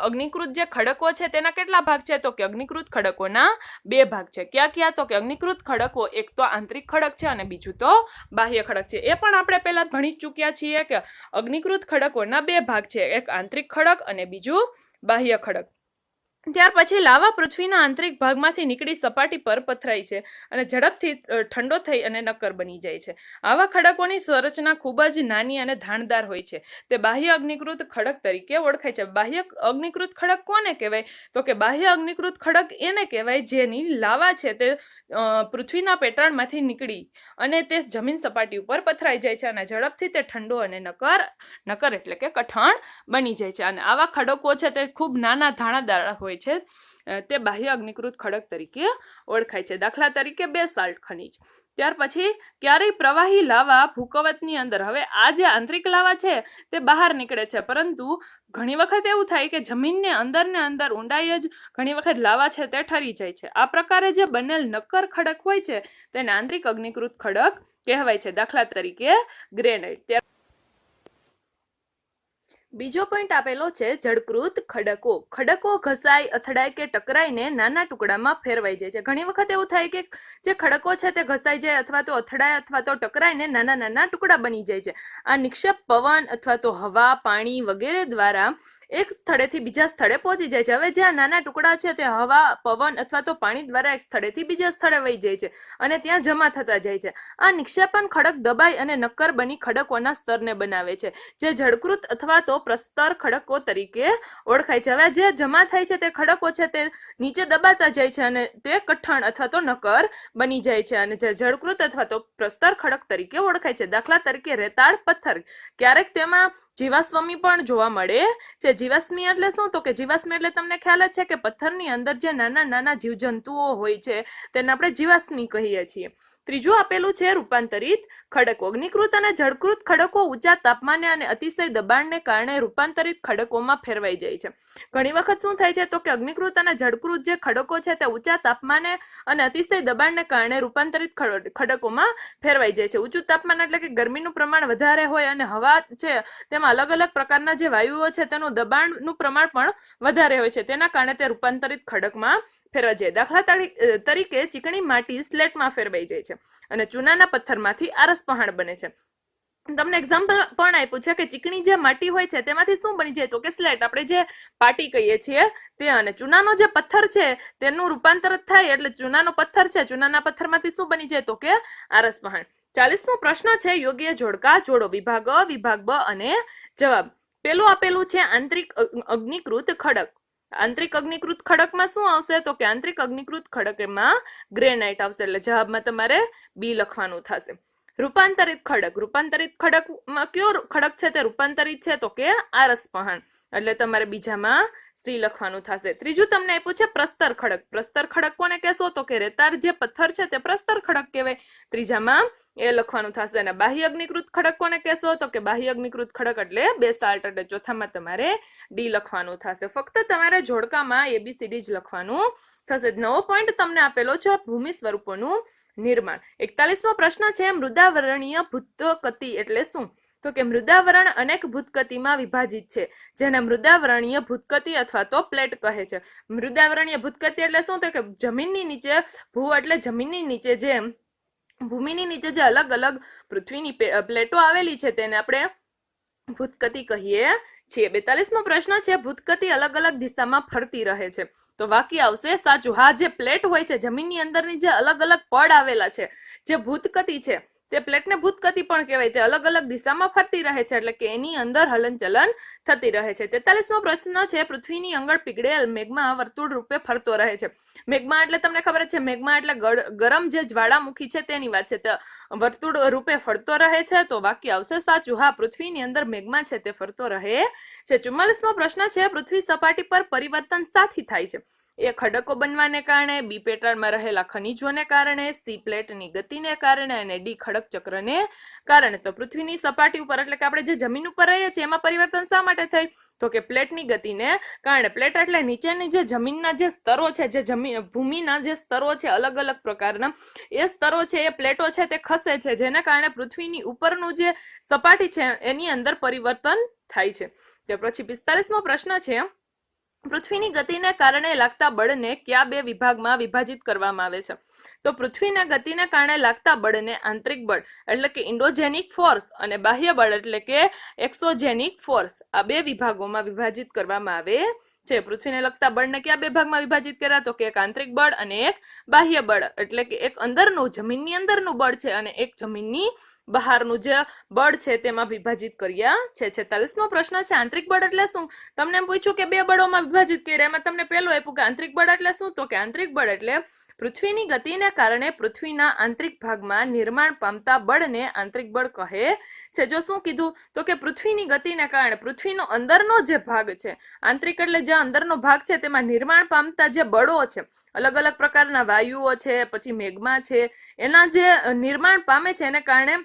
અગ્નિકૃત જે ખડકો છે તેના કેટલા ભાગ છે? તો કે અગ્નિકૃત ખડકોના 2 ભાગ છે. ક્યાં ક્યાં? તો કે અગ્નિકૃત ખડકો એક તો આંતરિક ખડક છે અને બીજું તો બાહ્ય ખડક છે. એ પણ આપણે પહેલા ભણી ચૂક્યા છીએ કે અગ્નિકૃત ખડકોના 2 ભાગ છે, એક આંતરિક ખડક અને બીજું બાહ્ય ખડક. ત્યાર પછી લાવા પૃથ્વીના આંતરિક ભાગમાંથી નીકળી સપાટી પર પથરાય છે અને ઝડપથી ઠંડો થઈ અને નક્કર બની જાય છે. આવા ખડકોની સંરચના ખૂબ જ નાની અને ધારદાર હોય છે. તે બાહ્ય અગ્નિકૃત ખડક તરીકે ઓળખાય છે. બાહ્ય અગ્નિકૃત ખડક કોને કહેવાય? તો કે બાહ્ય અગ્નિકૃત ખડક એને કહેવાય જેની લાવા છે તે પૃથ્વીના પેટાળમાંથી નીકળી અને તે જમીન સપાટી ઉપર પથરાઈ જાય છે અને ઝડપથી તે ઠંડો અને નક્કર એટલે કે કઠણ બની જાય છે. અને આવા ખડકો છે તે ખૂબ નાના ધાણાદાર હોય છે. તે બાહ્ય અગ્નિકૃત ખડક તરીકે ઓળખાય છે. દાખલા તરીકે બેસાલ્ટ ખનિજ. ત્યાર પછી ક્યારેય પ્રવાહી લાવા ભૂકવતની અંદર, હવે આ જે આંતરિક લાવા છે તે બહાર નીકળે છે, પરંતુ ઘણી વખત એવું થાય કે જમીનને અંદર ઊંડાઈ જ ઘણી વખત લાવા છે તે ઠરી જાય છે. આ પ્રકારે જે બનેલ નક્કર ખડક હોય છે તેને આંતરિક અગ્નિકૃત ખડક કહેવાય છે. દાખલા તરીકે ગ્રેનાઇટ. બીજો પોઈન્ટ આપેલો છે જળકૃત ખડકો. ખડકો ઘસાય, અથડાય કે ટકરાઈને નાના ટુકડામાં ફેરવાઈ જાય છે. ઘણી વખત એવું થાય કે જે ખડકો છે તે ઘસાઈ જાય અથવા તો અથડાય અથવા તો ટકરાઈને નાના નાના ટુકડા બની જાય છે. આ નિક્ષેપ પવન અથવા તો હવા, પાણી વગેરે દ્વારા એક સ્થળેથી બીજા સ્થળે પહોંચી જાય છે. હવે જે આ નાના ટુકડા છે તે હવા, પવન અથવા તો પાણી દ્વારા એક સ્થળેથી બીજા સ્થળે વહી જાય છે અને ત્યાં જમા થતા જાય છે. આ નિક્ષેપણ ખડક દબાઈ અને નક્કર બની ખડકોના સ્તરને બનાવે છે, જે જળકૃત અથવા તો પ્રસ્તર ખડકો તરીકે ઓળખાય છે. હવે જે જમા થાય છે તે ખડકો છે તે નીચે દબાતા જાય છે અને તે કઠણ અથવા તો નક્કર બની જાય છે અને જે જળકૃત અથવા તો પ્રસ્તર ખડક તરીકે ઓળખાય છે. દાખલા તરીકે રેતાળ પથ્થર. ક્યારેક તેમાં જીવાશ્મી પણ જોવા મળે છે. જીવાશ્મી એટલે શું? તો કે જીવાશ્મી એટલે તમને ખ્યાલ જ છે કે પથ્થરની અંદર જે નાના નાના જીવજંતુઓ હોય છે તેને આપણે જીવાશ્મી કહીએ છીએ. ત્રીજું આપેલું છે રૂપાંતરિત ખડકો. અગ્નિકૃત અને જળકૃત ખડકો ઊંચા તાપમાને અને અતિશય દબાણને કારણે રૂપાંતરિત ખડકોમાં ફેરવાઈ જાય છે. ઘણી વખત શું થાય છે તો કે અગ્નિકૃત અને જળકૃત જે ખડકો છે તે ઊંચા તાપમાને અને અતિશય દબાણને કારણે રૂપાંતરિત ખડકોમાં ફેરવાઈ જાય છે. ઊંચું તાપમાન એટલે કે ગરમીનું પ્રમાણ વધારે હોય અને હવા છે તેમાં અલગ અલગ પ્રકારના જે વાયુઓ છે તેનું દબાણનું પ્રમાણ પણ વધારે હોય છે. તેના કારણે તે રૂપાંતરિત ખડકમાં ફેરવાઈ જાય. દાખલા તરીકે ચીકણી માટી સ્લેટમાં ફેરવાઈ જાય છે અને ચૂનાના પથ્થરમાંથી આરસ પહાણ બને છે. તમને એક્ઝામ્પલ પણ આપ્યું છે કે ચીકણી જે માટી હોય છે તેમાંથી શું બની જાય તો કે સ્લેટ, આપણે જે પાટી કહીએ છીએ તે. અને ચૂનાનો જે પથ્થર છે તેનું રૂપાંતર થાય એટલે ચૂનાનો પથ્થર છે, ચૂનાના પથ્થરમાંથી શું બની જાય તો કે આરસ પહાણ. 40મો પ્રશ્ન છે યોગ્ય જોડકા જોડો. વિભાગ અ, વિભાગ બ અને જવાબ. પેલું આપેલું છે આંતરિક અગ્નિકૃત ખડક. આંતરિક અગ્નિકૃત ખડકમાં શું આવશે તો કે આંતરિક અગ્નિકૃત ખડકમાં ગ્રેનાઇટ આવશે એટલે જવાબમાં તમારે બી લખવાનું થશે. રૂપાંતરિત ખડકમાં કયો ખડક છે તે રૂપાંતરિત છે તો કે આરસપહાણ, એટલે તમારે બીજામાં સી લખવાનું થશે. ત્રીજું તમને આપ્યું છે પ્રસ્તર ખડક કોને કહેશો તો કે રેતાળ જે પથ્થર છે તે પ્રસ્તર ખડક કહેવાય, ત્રીજામાં એ લખવાનું થશે. અને બાહ્ય અગ્નિકૃત ખડક કોને કહેશો તો કે બાહ્ય અગ્નિકૃત ખડક એટલે બેસાલ્ટ, એટલે ચોથામાં તમારે ડી લખવાનું થશે. ફક્ત તમારે જોડકામાં ABCD જ લખવાનું થશે. નવો પોઈન્ટ તમને આપેલો છે ભૂમિ સ્વરૂપોનું નિર્માણ. 41મો પ્રશ્ન છે મૃદાવરણીય ભૂતકતી એટલે શું તો કે મૃદાવરણ અનેક ભૂતકતીમાં વિભાજિત છે જેને મૃદાવરણીય ભૂતકતી અથવા તો પ્લેટ કહે છે. મૃદાવરણીય ભૂતકતી એટલે શું તો કે જમીનની નીચે, ભૂ એટલે જમીનની નીચે જે ભૂમિની નીચે જે અલગ અલગ પૃથ્વીની પ્લેટો આવેલી છે તેને આપણે ભૂતકતી કહીએ છીએ. 42મો પ્રશ્ન છે ભૂતકતી અલગ અલગ દિશામાં ફરતી રહે છે તો વાક્ય આવશે સાચું. હા, જે પ્લેટ હોય છે જમીનની અંદરની જે અલગ અલગ પડ આવેલા છે જે ભૂતકતી છે તે પ્લેટને ભૂતકતી પણ કહેવાય, તે અલગ અલગ દિશામાં ફરતી રહે છે એટલે કે એની અંદર હલનચલન થતી રહે છે. 43મો પ્રશ્ન છે પૃથ્વીની અંગળ પીગળેલ મેઘમા વર્તુળ રૂપે ફરતો રહે છે. મેઘમા એટલે તમને ખબર છે, મેઘમા એટલે ગરમ જે જ્વાળામુખી છે તેની વાત છે, તે વર્તુળ રૂપે ફરતો રહે છે તો વાક્ય આવશે સાચું. હા, પૃથ્વીની અંદર મેઘમા છે તે ફરતો રહે છે. 44મો પ્રશ્ન છે પૃથ્વી સપાટી પર પરિવર્તન સાથી થાય છે. એ ખડકો બનવાને કારણે, બી પેટાળમાં રહેલા ખનિજોને કારણે, સી પ્લેટની ગતિને કારણે અને ડી ખડક ચક્રને કારણે. તો પૃથ્વીની સપાટી ઉપર એટલે કે આપણે જે જમીન ઉપર રહીએ છીએ એમાં પરિવર્તન શા માટે થાય તો કે પ્લેટની ગતિને કારણે. પ્લેટ એટલે નીચેની જે જમીનના જે સ્તરો છે, જે ભૂમિના જે સ્તરો છે અલગ અલગ પ્રકારના, એ સ્તરો છે એ પ્લેટો છે તે ખસે છે જેને કારણે પૃથ્વીની ઉપરનું જે સપાટી છે એની અંદર પરિવર્તન થાય છે. તે પછી 45મો પ્રશ્ન છે પૃથ્વીની ગતિને કારણે લાગતા બળને કયા બે વિભાગમાં વિભાજિત કરવામાં આવે છે તો પૃથ્વીના ગતિને કારણે લાગતા બળને આંતરિક બળ એટલે કે ઇન્ડોજેનિક ફોર્સ અને બાહ્ય બળ એટલે કે એક્સોજેનિક ફોર્સ, આ બે વિભાગોમાં વિભાજિત કરવામાં આવે છે. પૃથ્વીને લગતા બળને કયા બે ભાગમાં વિભાજિત કર્યા તો કે એક આંતરિક બળ અને એક બાહ્ય બળ, એટલે કે એક અંદરનું જમીનની અંદરનું બળ છે અને એક જમીનની બહારનું જે બળ છે તેમાં વિભાજિત કર્યા છે. 46મો પ્રશ્ન છે આંતરિક બળ એટલે શું. તમને એમ પૂછ્યું કે બે બળોમાં વિભાજિત કર્યા, એમાં તમને પહેલું આપ્યું કે આંતરિક બળ એટલે શું તો કે આંતરિક બળ એટલે પૃથ્વીની ગતિને કારણે પૃથ્વીના આંતરિક ભાગમાં નિર્માણ પામતા બળને આંતરિક બળ કહે છે. જો શું કીધું તો કે પૃથ્વીની ગતિને કારણે પૃથ્વીનો અંદરનો જે ભાગ છે, આંતરિક એટલે જે અંદરનો ભાગ છે તેમાં નિર્માણ પામતા જે બળો છે, અલગ અલગ પ્રકારના વાયુઓ છે, પછી મેઘમા છે, એના જે નિર્માણ પામે છે એને કારણે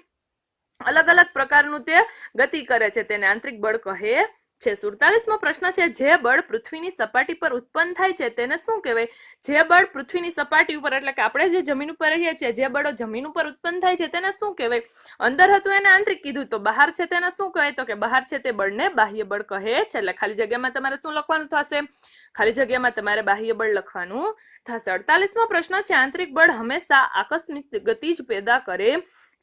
અલગ અલગ પ્રકારનું તે ગતિ કરે છે તેને આંતરિક બળ કહે છે. 47મો પ્રશ્ન છે જે બળ પૃથ્વીની સપાટી પર ઉત્પન્ન થાય છે તેને શું કહેવાય. જે બળ પૃથ્વીની સપાટી ઉપર એટલે કે આપણે જે જમીન ઉપર રહીએ છીએ જે બળો જમીન ઉપર ઉત્પન્ન થાય છે તેને શું કહેવાય. અંદર હતું એને આંતરિક કીધું તો બહાર છે તેને શું કહેવાય તો કે બહાર છે તે બળને બાહ્ય બળ કહે છે. એટલે ખાલી જગ્યામાં તમારે શું લખવાનું થશે, ખાલી જગ્યામાં તમારે બાહ્ય બળ લખવાનું થશે. 48મો પ્રશ્ન છે આંતરિક બળ હંમેશા આકસ્મિક ગતિ જ પેદા કરે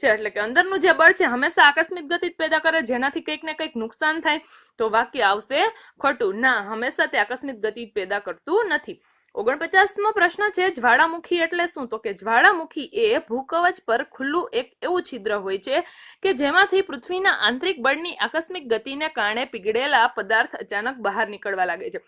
છે, એટલે કે અંદરનું જે બળ છે હંમેશા આકસ્મિક ગતિ પેદા કરે જેનાથી કંઈક ને કંઈક નુકસાન થાય તો વાક્ય આવશે ખોટું. ના, હંમેશા તે આકસ્મિક ગતિ પેદા કરતું નથી. 49મો પ્રશ્ન છે જ્વાળામુખી એટલે શું તો કે જ્વાળામુખી એ ભૂકવચ પર ખુલ્લું એક એવું છિદ્ર હોય છે કે જેમાંથી પૃથ્વીના આંતરિક બળની આકસ્મિક ગતિને કારણે પીગળેલા પદાર્થ અચાનક બહાર નીકળવા લાગે છે.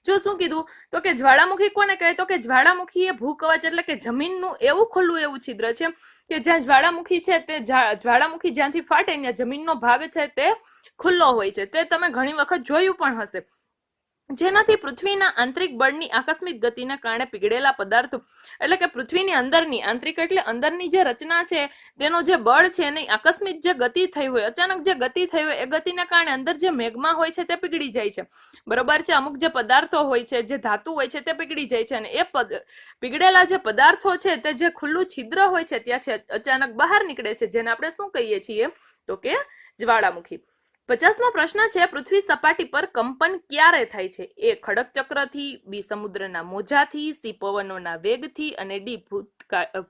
જો શું કીધું તો કે જ્વાળામુખી કોને કહે તો કે જ્વાળામુખી એ ભૂકવચ એટલે કે જમીનનું એવું ખુલ્લું એવું છિદ્ર છે કે જ્યાં જ્વાળામુખી છે તે જ્વાળામુખી જ્યાંથી ફાટે ત્યાં જમીનનો ભાગ છે તે ખુલ્લો હોય છે. તે તમે ઘણી વખત જોયું પણ હશે, જેનાથી પૃથ્વીના આંતરિક બળની આકસ્મિક ગતિને કારણે પીગળેલા પદાર્થો એટલે કે પૃથ્વીની અંદરની, આંતરિક એટલે અંદરની જે રચના છે તેનો જે બળ છે એની આકસ્મિક જે ગતિ થઈ હોય, અચાનક જે ગતિ થઈ હોય એ ગતિને કારણે અંદર જે મેઘમા હોય છે તે પીગળી જાય છે, બરોબર છે. અમુક જે પદાર્થો હોય છે, જે ધાતુ હોય છે તે પીગળી જાય છે અને એ પીગળેલા જે પદાર્થો છે તે જે ખુલ્લું છિદ્ર હોય છે ત્યાં છે અચાનક બહાર નીકળે છે જેને આપણે શું કહીએ છીએ તો કે જ્વાળામુખી. 50મો પ્રશ્ન છે પૃથ્વી સપાટી પર કંપન ક્યારે થાય છે. એ ખડક ચક્રથી, બી સમુદ્રના મોજાથી, સી પવનોના વેગથી અને ડી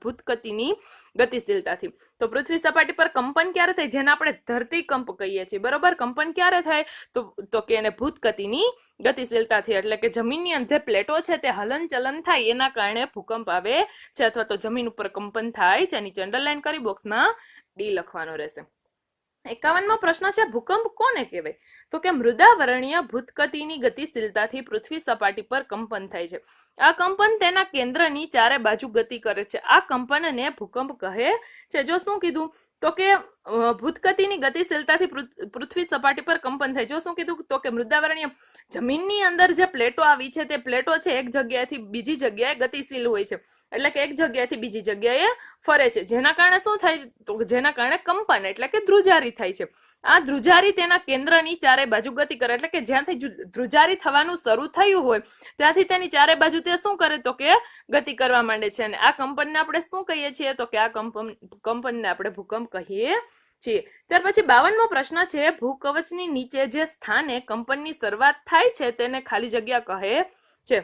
ભૂતગતિની ગતિશીલતાથી. તો પૃથ્વી સપાટી પર કંપન ક્યારે થાય જેને આપણે ધરતીકંપ કહીએ છીએ, બરોબર. કંપન ક્યારે થાય તો કે એને ભૂતગતિની ગતિશીલતાથી, એટલે કે જમીનની અંદર પ્લેટો છે તે હલનચલન થાય એના કારણે ભૂકંપ આવે છે અથવા તો જમીન ઉપર કંપન થાય છે. નીચે અંડરલાઈન કરી બોક્સમાં ડી લખવાનો રહેશે. 51મો પ્રશ્ન છે ભૂકંપ કોને કહેવાય તો કે મૃદાવરણીય ભૂતગતિની ગતિશીલતાથી પૃથ્વી સપાટી પર કંપન થાય છે. આ કંપન તેના કેન્દ્રની ચારે બાજુ ગતિ કરે છે. આ કંપનને ભૂકંપ કહે છે. જો શું કીધું તો કે ભૂતગતિની ગતિશીલતાથી પૃથ્વી સપાટી પર કંપન થાય. જો શું કીધું તો કે મૃદાવરણીય જમીનની અંદર જે પ્લેટો આવી છે તે પ્લેટો છે એક જગ્યાએથી બીજી જગ્યાએ ગતિશીલ હોય છે, એટલે કે એક જગ્યાએથી બીજી જગ્યાએ ફરે છે, જેના કારણે શું થાય છે તો જેના કારણે કંપન એટલે કે ધ્રુજારી થાય છે. આ ધ્રુજારી તેના કેન્દ્રની ચારે બાજુ ગતિ કરે, એટલે કે જ્યાંથી ધ્રુજારી થવાનું શરૂ થયું હોય ત્યાંથી તેની ચારે બાજુ તે શું કરે તો કે ગતિ કરવા માંડે છે, અને આ કંપનને આપણે શું કહીએ છીએ તો કે આ કંપનને આપણે ભૂકંપ કહીએ છીએ. ત્યાર પછી 52મો પ્રશ્ન છે, ભૂકવચની નીચે જે સ્થાને કંપનની શરૂઆત થાય છે તેને ખાલી જગ્યા કહે છે.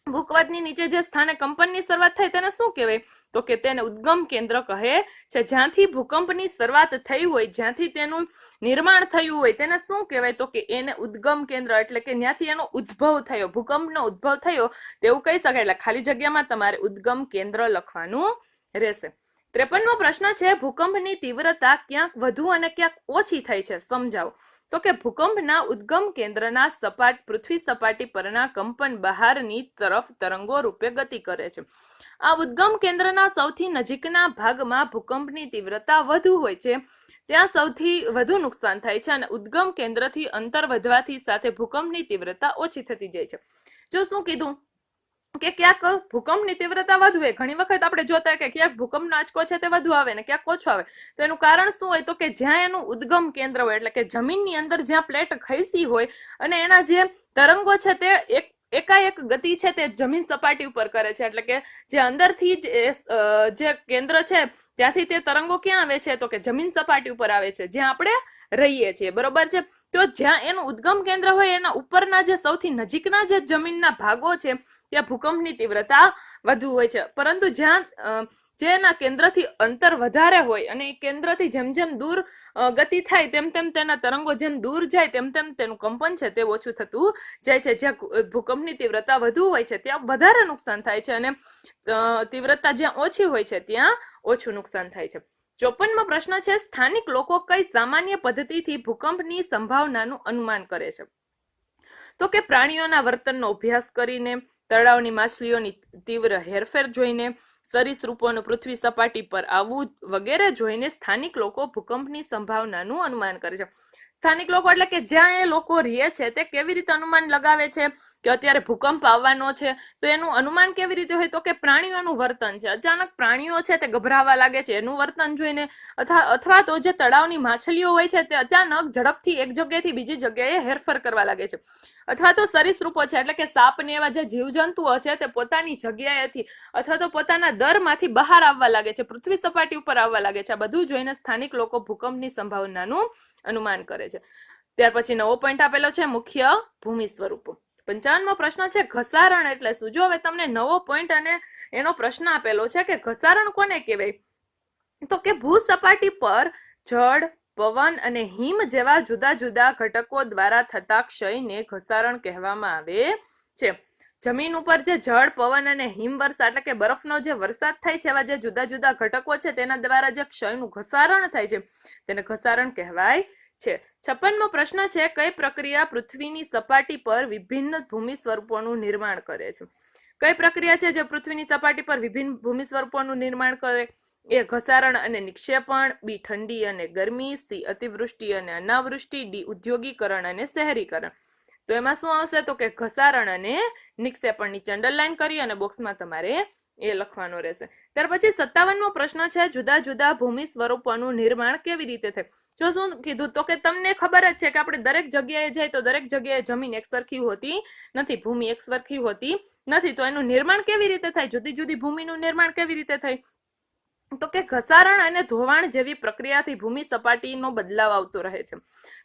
ભૂકવચની નીચે જે સ્થાને કંપનની શરૂઆત થાય તેને શું કહેવાય તો કે તેને ઉદ્ગમ કેન્દ્ર કહે છે. જ્યાંથી ભૂકંપની શરૂઆત થઈ હોય, જ્યાંથી તેનું નિર્માણ થયું હોય તેને શું કહેવાય તો કે એને ઉદ્ગમ કેન્દ્ર, એટલે કે ત્યાંથી એનો ઉદ્ભવ થયો, ભૂકંપનો ઉદ્ભવ થયો તેવું કહી શકાય. એટલે ખાલી જગ્યામાં તમારે ઉદ્ગમ કેન્દ્ર લખવાનું રહેશે. 53મો પ્રશ્ન છે, ભૂકંપની તીવ્રતા ક્યાંક વધુ અને ક્યાંક ઓછી થઈ છે, સમજાવો. તો કે ભૂકંપના ઉદ્ગમ કેન્દ્રના પૃથ્વી સપાટી પરના કંપન બહારની તરફ તરંગો રૂપે ગતિ કરે છે. આ ઉદ્ગમ કેન્દ્રના સૌથી નજીકના ભાગમાં ભૂકંપની તીવ્રતા વધુ હોય છે, ત્યાં સૌથી વધુ નુકસાન થાય છે, અને ઉદ્ગમ કેન્દ્રથી અંતર વધવાથી સાથે ભૂકંપની તીવ્રતા ઓછી થતી જાય છે. જો શું કીધું કે ક્યાંક ભૂકંપની તીવ્રતા વધુ હોય, ઘણી વખત આપણે જોતા કે ક્યાંક ભૂકંપનો આંચકો છે તે વધુ આવે ને ક્યાંક ઓછો આવે, તો એનું કારણ શું હોય તો કે જ્યાં એનું ઉદ્ગમ કેન્દ્ર હોય, એટલે કે જમીનની અંદર જ્યાં પ્લેટ ખઈસી હોય અને એના જે તરંગો છે તે એકાએક ગતિ છે તે જમીન સપાટી ઉપર કરે છે, એટલે કે જે અંદરથી જે કેન્દ્ર છે ત્યાંથી તે તરંગો ક્યાં આવે છે તો કે જમીન સપાટી ઉપર આવે છે, જ્યાં આપણે રહીએ છીએ, બરોબર છે. તો જ્યાં એનું ઉદ્ગમ કેન્દ્ર હોય એના ઉપરના જે સૌથી નજીકના જે જમીનના ભાગો છે ત્યાં ભૂકંપની તીવ્રતા વધુ હોય છે, પરંતુ જ્યાં જેના કેન્દ્રથી અંતર વધારે હોય અને એ કેન્દ્રથી જેમ જેમ દૂર ગતિ થાય તેમ તેમ તેના તરંગો જેમ દૂર જાય તેમ તેમ તેનું કંપન છે તે ઓછું થતું જાય છે. જ્યાં ભૂકંપની તીવ્રતા વધુ હોય છે ત્યાં વધારે નુકસાન થાય છે, અને તીવ્રતા જ્યાં ઓછી હોય છે ત્યાં ઓછું નુકસાન થાય છે. 54મો પ્રશ્ન છે, સ્થાનિક લોકો કઈ સામાન્ય પદ્ધતિથી ભૂકંપની સંભાવનાનું અનુમાન કરે છે તો કે પ્રાણીઓના વર્તનનો અભ્યાસ કરીને, તળાવની માછલીઓની તીવ્ર હેરફેર જોઈને, સરીસૃપોનું પૃથ્વી સપાટી પર આવવું વગેરે જોઈને સ્થાનિક લોકો ભૂકંપની સંભાવનાનું અનુમાન કરે છે. સ્થાનિક લોકો એટલે કે જ્યાં એ લોકો રહે છે તે કેવી રીતે અનુમાન લગાવે છે કે અત્યારે ભૂકંપ આવવાનો છે, તો એનું અનુમાન કેવી રીતે હોય તો કે પ્રાણીઓનું વર્તન છે. અચાનક પ્રાણીઓ છે તે ગભરાવા લાગે છે એનું વર્તન જોઈને, અથવા તો જે તળાવની માછલીઓ હોય છે તે અચાનક ઝડપથી એક જગ્યાએથી બીજી જગ્યાએ હેરફેર કરવા લાગે છે, અથવા તો સરીસૃપો છે એટલે કે સાપ ને એવા જે જીવજંતુઓ છે તે પોતાની જગ્યાએથી અથવા તો પોતાના દરમાંથી બહાર આવવા લાગે છે, પૃથ્વી સપાટી ઉપર આવવા લાગે છે. આ બધું જોઈને સ્થાનિક લોકો ભૂકંપની સંભાવનાનું અનુમાન કરે છે. ત્યાર પછી 9મો પોઈન્ટ આપેલો છે, મુખ્ય ભૂમિ સ્વરૂપો. 55મો પ્રશ્ન છે, ઘસારણ એટલે શું. જો હવે તમને 9મો પોઈન્ટ અને એનો પ્રશ્ન આપેલો છે કે ઘસારણ કોને કહેવાય તો કે ભૂસપાટી પર જળ, પવન અને હિમ જેવા જુદા જુદા ઘટકો દ્વારા થતા ક્ષયને ઘસારણ કહેવામાં આવે છે. જમીન ઉપર જે જળ, પવન અને હિમવર્ષા એટલે કે બરફનો જે વરસાદ થાય છે એવા જે જુદા જુદા ઘટકો છે તેના દ્વારા જે ક્ષયનું ઘસારણ થાય છે તેને ઘસારણ કહેવાય છે. 56મો પ્રશ્ન છે, કઈ પ્રક્રિયા પૃથ્વીની સપાટી પર વિભિન્ન ભૂમિ સ્વરૂપોનું નિર્માણ કરે છે. કઈ પ્રક્રિયા છે જે પૃથ્વીની સપાટી પર વિભિન્ન ભૂમિ સ્વરૂપોનું નિર્માણ કરે? એ ઘસારણ અને નિક્ષેપણ, બી ઠંડી અને ગરમી, સી અતિવૃષ્ટિ અને અનાવૃષ્ટિ, ડી ઉદ્યોગીકરણ અને શહેરીકરણ. તો એમાં શું આવશે તો કે ઘસારણ અને નિક્ષેપણ. નીચે અંડરલાઈન કરી અને બોક્સમાં તમારે એ લખવાનો રહેશે. ત્યાર પછી 57મો પ્રશ્ન છે, જુદા જુદા ભૂમિ સ્વરૂપોનું નિર્માણ કેવી રીતે થાય. જો શું કીધું તો કે તમને ખબર જ છે કે આપણે દરેક જગ્યાએ જાય તો દરેક જગ્યાએ જમીન એક સરખી હોતી નથી, ભૂમિ એક સરખી હોતી નથી, તો એનું નિર્માણ કેવી રીતે થાય, જુદી જુદી ભૂમિનું નિર્માણ કેવી રીતે થાય તો કે ઘસારણ અને ધોવાણ જેવી પ્રક્રિયાથી ભૂમિ સપાટીનો બદલાવ આવતો રહે છે.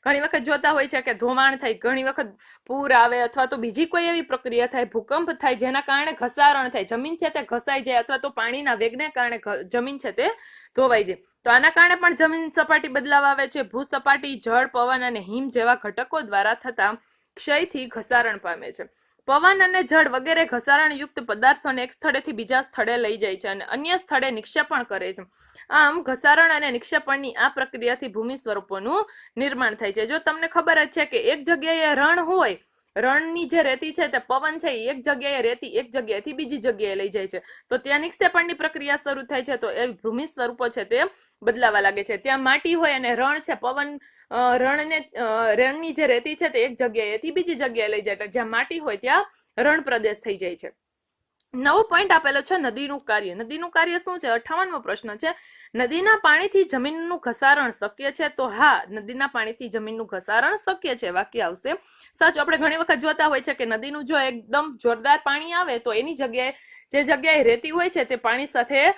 ઘણી વખત જોતા હોય છે કે ધોવાણ થાય, ઘણી વખત પૂર આવે અથવા તો બીજી કોઈ એવી પ્રક્રિયા થાય, ભૂકંપ થાય જેના કારણે ઘસારણ થાય, જમીન છે તે ઘસાઈ જાય અથવા તો પાણીના વેગને કારણે જમીન છે તે ધોવાઈ જાય. તો આના કારણે પણ જમીન સપાટી બદલાવ આવે છે. ભૂસપાટી, જળ, પવન અને હિમ જેવા ઘટકો દ્વારા થતા ક્ષયથી ઘસારણ પામે છે. પવન અને જળ વગેરે ઘસારણયુક્ત પદાર્થોને એક સ્થળેથી બીજા સ્થળે લઈ જાય છે અને અન્ય સ્થળે નિક્ષેપણ કરે છે. આમ ઘસારણ અને નિક્ષેપણની આ પ્રક્રિયાથી ભૂમિ સ્વરૂપોનું નિર્માણ થાય છે. જો તમને ખબર જ છે કે એક જગ્યાએ રણ હોય રણની જે રેતી છે તે પવન છે એ એક જગ્યાએ રેતી એક જગ્યાએથી બીજી જગ્યાએ લઈ જાય છે, તો ત્યાં નિક્ષેપણની પ્રક્રિયા શરૂ થાય છે, તો એ ભૂમિ સ્વરૂપો છે તે બદલાવા લાગે છે. ત્યાં માટી હોય અને રણ છે, પવન રણની જે રેતી છે તે એક જગ્યાએથી બીજી જગ્યાએ લઈ જાય, એટલે જ્યાં માટી હોય ત્યાં રણ પ્રદેશ થઈ જાય છે. નવો પોઈન્ટ આપેલો છે નદીનું કાર્ય. નદીનું કાર્ય શું છે? 58મો પ્રશ્ન છે, નદીના પાણીથી જમીનનું ઘસારણ શક્ય છે? તો હા, નદીના પાણીથી જમીનનું ઘસારણ શક્ય છે. વાક્ય આવશે સાચું. આપણે ઘણી વખત જોતા હોય છે કે નદીનું જો એકદમ જોરદાર પાણી આવે તો એની જગ્યાએ જે જગ્યાએ રેતી હોય છે તે પાણી સાથે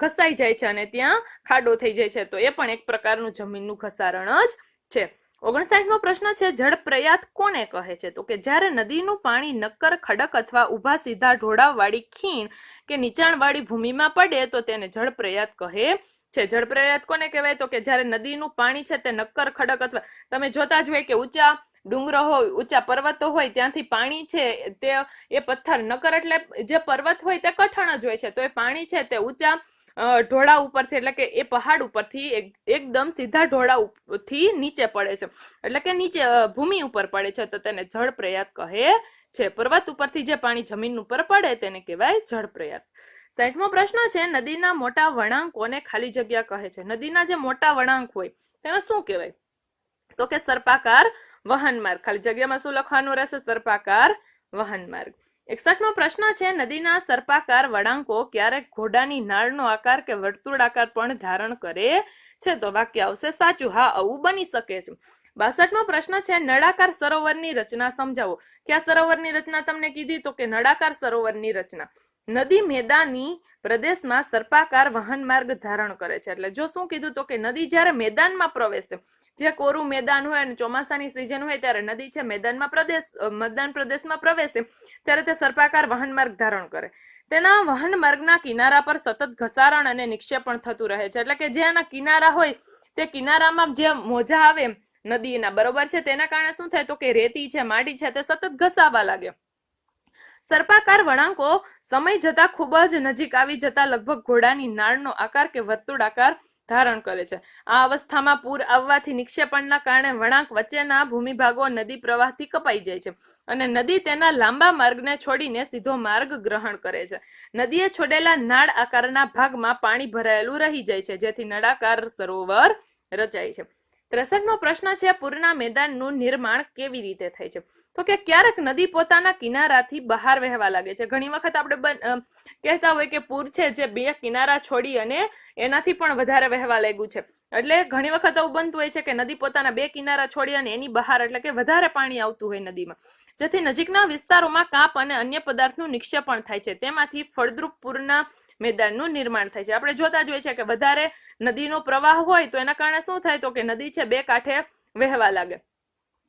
ઘસાઈ જાય છે અને ત્યાં ખાડો થઈ જાય છે, તો એ પણ એક પ્રકારનું જમીનનું ઘસારણ જ છે. 59મો પ્રશ્ન છે, જળ પ્રયાત કોને કહે છે? તો કે જ્યારે નદીનું પાણી નક્કર ખડક અથવા ઊભા સીધા ઢોળાવવાળી ખીણ કે નીચાણવાળી ભૂમિમાં પડે તો તેને જળ પ્રયાત કહે છે. જળ પ્રયાત કોને કહેવાય? તો કે જ્યારે નદીનું પાણી છે તે નક્કર ખડક અથવા તમે જોતા જ હોય કે ઊંચા ડુંગરો હોય, ઊંચા પર્વતો હોય, ત્યાંથી પાણી છે તે એ પથ્થર નક્કર એટલે જે પર્વત હોય તે કઠણ જ હોય છે, તો એ પાણી છે તે ઊંચા ઢોળા ઉપરથી એટલે કે એ પહાડ ઉપરથી એકદમ સીધા ઢોળા થી નીચે પડે છે, એટલે કે નીચે ભૂમિ ઉપર પડે છે, તો તેને જળ પ્રયાત કહે છે. પર્વત ઉપરથી જે પાણી જમીન ઉપર પડે તેને કહેવાય જળ પ્રયાત. 60મો પ્રશ્ન છે, નદીના મોટા વળાંકોને ખાલી જગ્યા કહે છે. નદીના જે મોટા વળાંક હોય તેને શું કહેવાય? તો કે સર્પાકાર વહન માર્ગ. ખાલી જગ્યામાં શું લખવાનું રહેશે? સર્પાકાર વહન માર્ગ. 61મો પ્રશ્ન છે, નદીના સર્પાકાર વળાંકો ક્યારેક ઘોડાની નાળનો આકાર કે વર્તુળાકાર પણ ધારણ કરે છે? તો વાક્ય આવશે સાચું. હા, આવું બની શકે છે. 62મો પ્રશ્ન છે, નળાકાર સરોવરની રચના સમજાવો. ક્યાં સરોવરની રચના તમને કીધી? તો કે નળાકાર સરોવરની રચના. નદી મેદાની પ્રદેશમાં સર્પાકાર વહન માર્ગ ધારણ કરે છે. એટલે જો શું કીધું? તો કે નદી જ્યારે મેદાનમાં પ્રવેશે, જે કોરું મેદાન હોય અને ચોમાસાની સિઝન હોય ત્યારે નદી છે મેદાન પ્રદેશમાં પ્રવેશે ત્યારે તે સર્પાકાર વહન માર્ગ ધારણ કરે. તેના વહન માર્ગના કિનારા પર સતત ઘસારણ અને નિક્ષેપણ થતું રહે છે, એટલે કે જે એના કિનારા હોય તે કિનારામાં જે મોજા આવે નદીના, બરોબર છે, તેના કારણે શું થાય? તો કે રેતી છે, માટી છે, તે સતત ઘસાવા લાગે. સર્પાકાર વળાંકો સમય જતા ખૂબ જ નજીક આવી જતા લગભગ ઘોડાની નાળનો આકાર કે વર્તુળાકાર ધારણ કરે છે. આ અવસ્થામાં પૂર આવવાથી નિક્ષેપણના કારણે વળાંક વચ્ચેના ભૂમિભાગો નદી પ્રવાહથી કપાઈ જાય છે અને નદી તેના લાંબા માર્ગને છોડીને સીધો માર્ગ ગ્રહણ કરે છે. નદીએ છોડેલા નાળ આકારના ભાગમાં પાણી ભરાયેલું રહી જાય છે, જેથી નળાકાર સરોવર રચાય છે. 63મો પ્રશ્ન છે, પૂરના મેદાનનું નિર્માણ કેવી રીતે થાય છે? તો કે ક્યારેક નદી પોતાના કિનારાથી બહાર વહેવા લાગે છે. ઘણી વખત આપણે કહેતા હોય કે પૂર છે જે બે કિનારા છોડી અને એનાથી પણ વધારે વહેવા લાગ્યું છે, એટલે ઘણી વખત એવું બનતું હોય છે કે નદી પોતાના બે કિનારા છોડી અને એની બહાર એટલે કે વધારે પાણી આવતું હોય નદીમાં, જેથી નજીકના વિસ્તારોમાં કાંપ અને અન્ય પદાર્થનું નિક્ષેપણ થાય છે. તેમાંથી ફળદ્રુપ પૂરના મેદાનનું નિર્માણ થાય છે. આપણે જોતા જ હોય છે કે વધારે નદીનો પ્રવાહ હોય તો એના કારણે શું થાય? તો કે નદી છે બે કાંઠે વહેવા લાગે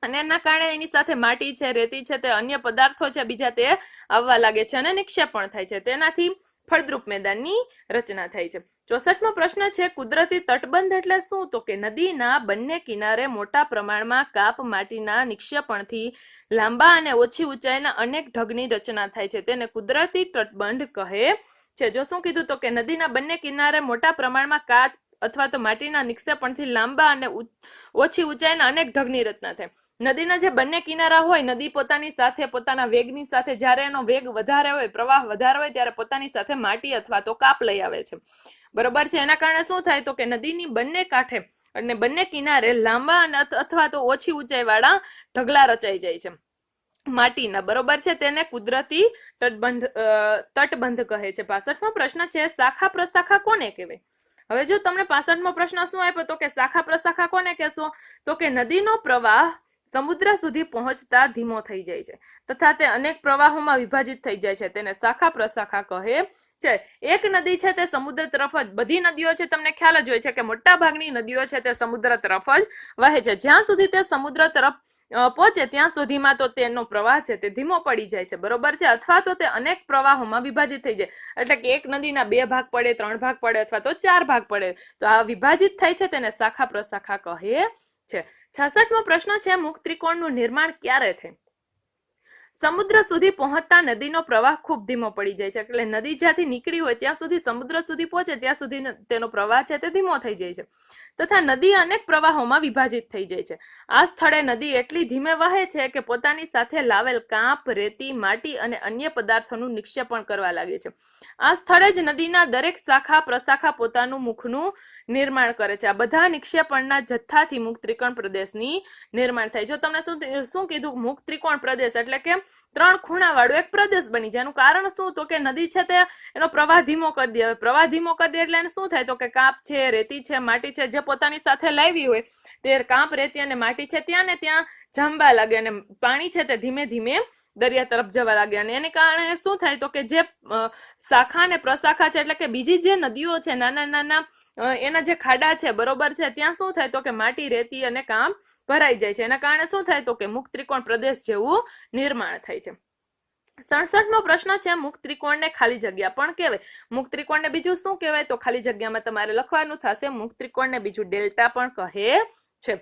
અને એના કારણે એની સાથે માટી છે, રેતી છે, તે અન્ય પદાર્થો છે બીજા તે આવવા લાગે છે અને નિક્ષેપણ થાય છે. તેનાથી ફળદ્રુપ મેદાનની રચના થાય છે. 64મો પ્રશ્ન છે, કુદરતી તટબંધ એટલે શું? તો કે નદીના બંને કિનારે મોટા પ્રમાણમાં કાપ માટીના નિક્ષેપણથી લાંબા અને ઓછી ઊંચાઈના અનેક ઢગની રચના થાય છે, તેને કુદરતી તટબંધ કહે છે. જો શું કીધું? તો કે નદીના બંને કિનારે મોટા પ્રમાણમાં કાપ અથવા તો માટીના નિક્ષેપણથી લાંબા અને ઓછી ઊંચાઈના અનેક ઢગની રચના થાય. નદીના જે બંને કિનારા હોય, નદી પોતાની સાથે પોતાના વેગની સાથે જ્યારે એનો વેગ વધારે હોય, પ્રવાહ વધારે હોય ત્યારે પોતાની સાથે માટી અથવા તો કાપ લઈ આવે છે, બરોબર છે. એના કારણે શું થાય? તો કે નદીની બંને કાંઠે અને બંને કિનારે લાંબા અને અથવા તો ઓછી ઊંચાઈ વાળા ઢગલા રચાઈ જાય છે માટીના, બરોબર છે. તેને કુદરતી તટબંધ કહે છે. 65મો પ્રશ્ન છે, શાખા પ્રશાખા કોને કહેવાય? હવે જો તમને 65મો પ્રશ્ન શું આપ્યો? તો કે શાખા પ્રશાખા કોને કહેશો? તો કે નદીનો પ્રવાહ સમુદ્ર સુધી પહોંચતા ધીમો થઈ જાય છે તથા તે અનેક પ્રવાહોમાં વિભાજિત થઈ જાય છે, તેને શાખા પ્રશાખા કહે છે. એક નદી છે તે સમુદ્ર તરફ જ, બધી નદીઓ છે તમને ખ્યાલ જ હોય છે કે મોટા ભાગની નદીઓ છે તે સમુદ્ર તરફ જ વહે છે. જ્યાં સુધી તે સમુદ્ર તરફ પહોંચે ત્યાં સુધીમાં તો તેનો પ્રવાહ છે તે ધીમો પડી જાય છે, બરોબર છે, અથવા તો તે અનેક પ્રવાહોમાં વિભાજિત થઈ જાય, એટલે કે એક નદીના 2 ભાગ પડે, 3 ભાગ પડે અથવા તો 4 ભાગ પડે, તો આ વિભાજિત થાય છે તેને શાખા પ્રશાખા કહે છે. 66મો પ્રશ્ન છે, મુખ ત્રિકોણનું નિર્માણ ક્યારે થાય? સમુદ્ર સુધી પહોંચતા નદીનો પ્રવાહ ખૂબ ધીમો પડી જાય છે, એટલે નદી જ્યાંથી નીકળી હોય ત્યાં સુધી સમુદ્ર સુધી પહોંચે ત્યાં સુધી તેનો પ્રવાહ છે તે ધીમો થઈ જાય છે, તથા નદી અનેક પ્રવાહોમાં વિભાજિત થઈ જાય છે. આ સ્થળે નદી એટલી ધીમે વહે છે કે પોતાની સાથે લાવેલ કાંપ, રેતી, માટી અને અન્ય પદાર્થોનું નિક્ષેપણ કરવા લાગે છે. આ સ્થળે જ નદીના દરેક શાખા પ્રશાખા પોતાનું મુખનું નિર્માણ કરે છે. આ બધા નિક્ષેપણના જથ્થાથી મુખ ત્રિકોણ પ્રદેશની નિર્માણ થાય. જો તમને શું કીધું, મુખ ત્રિકોણ પ્રદેશ એટલે કે 3 ખૂણા વાળો એક પ્રદેશ બની જાય. એનું કારણ શું, તો કે નદી છે તે એનો પ્રવાહ ધીમો કરી દે. પ્રવાહ ધીમો કરી દે એટલે એને શું થાય, તો કે કાંપ છે, રેતી છે, માટી છે, જે પોતાની સાથે લાવી હોય તે કાંપ, રેતી અને માટી છે ત્યાં ને ત્યાં જામવા લાગે અને પાણી છે તે ધીમે ધીમે દરિયા તરફ જવા લાગે. અને એને કારણે શું થાય, તો કે જે શાખા અને પ્રશાખા છે એટલે કે બીજી જે નદીઓ છે, નાના નાના એના જે ખાડા છે, બરોબર છે, ત્યાં શું થાય, તો કે માટી, રેતી અને કાંપ ભરાઈ જાય છે. એના કારણે શું થાય, તો કે મુખ ત્રિકોણ પ્રદેશ જેવું નિર્માણ થાય છે. 67મો પ્રશ્ન છે, મુખ ત્રિકોણને ખાલી જગ્યા પણ કહેવાય. મુખ ત્રિકોણને બીજું શું કહેવાય, તો ખાલી જગ્યામાં તમારે લખવાનું થશે મુખ ત્રિકોણને બીજું ડેલ્ટા પણ કહે છે.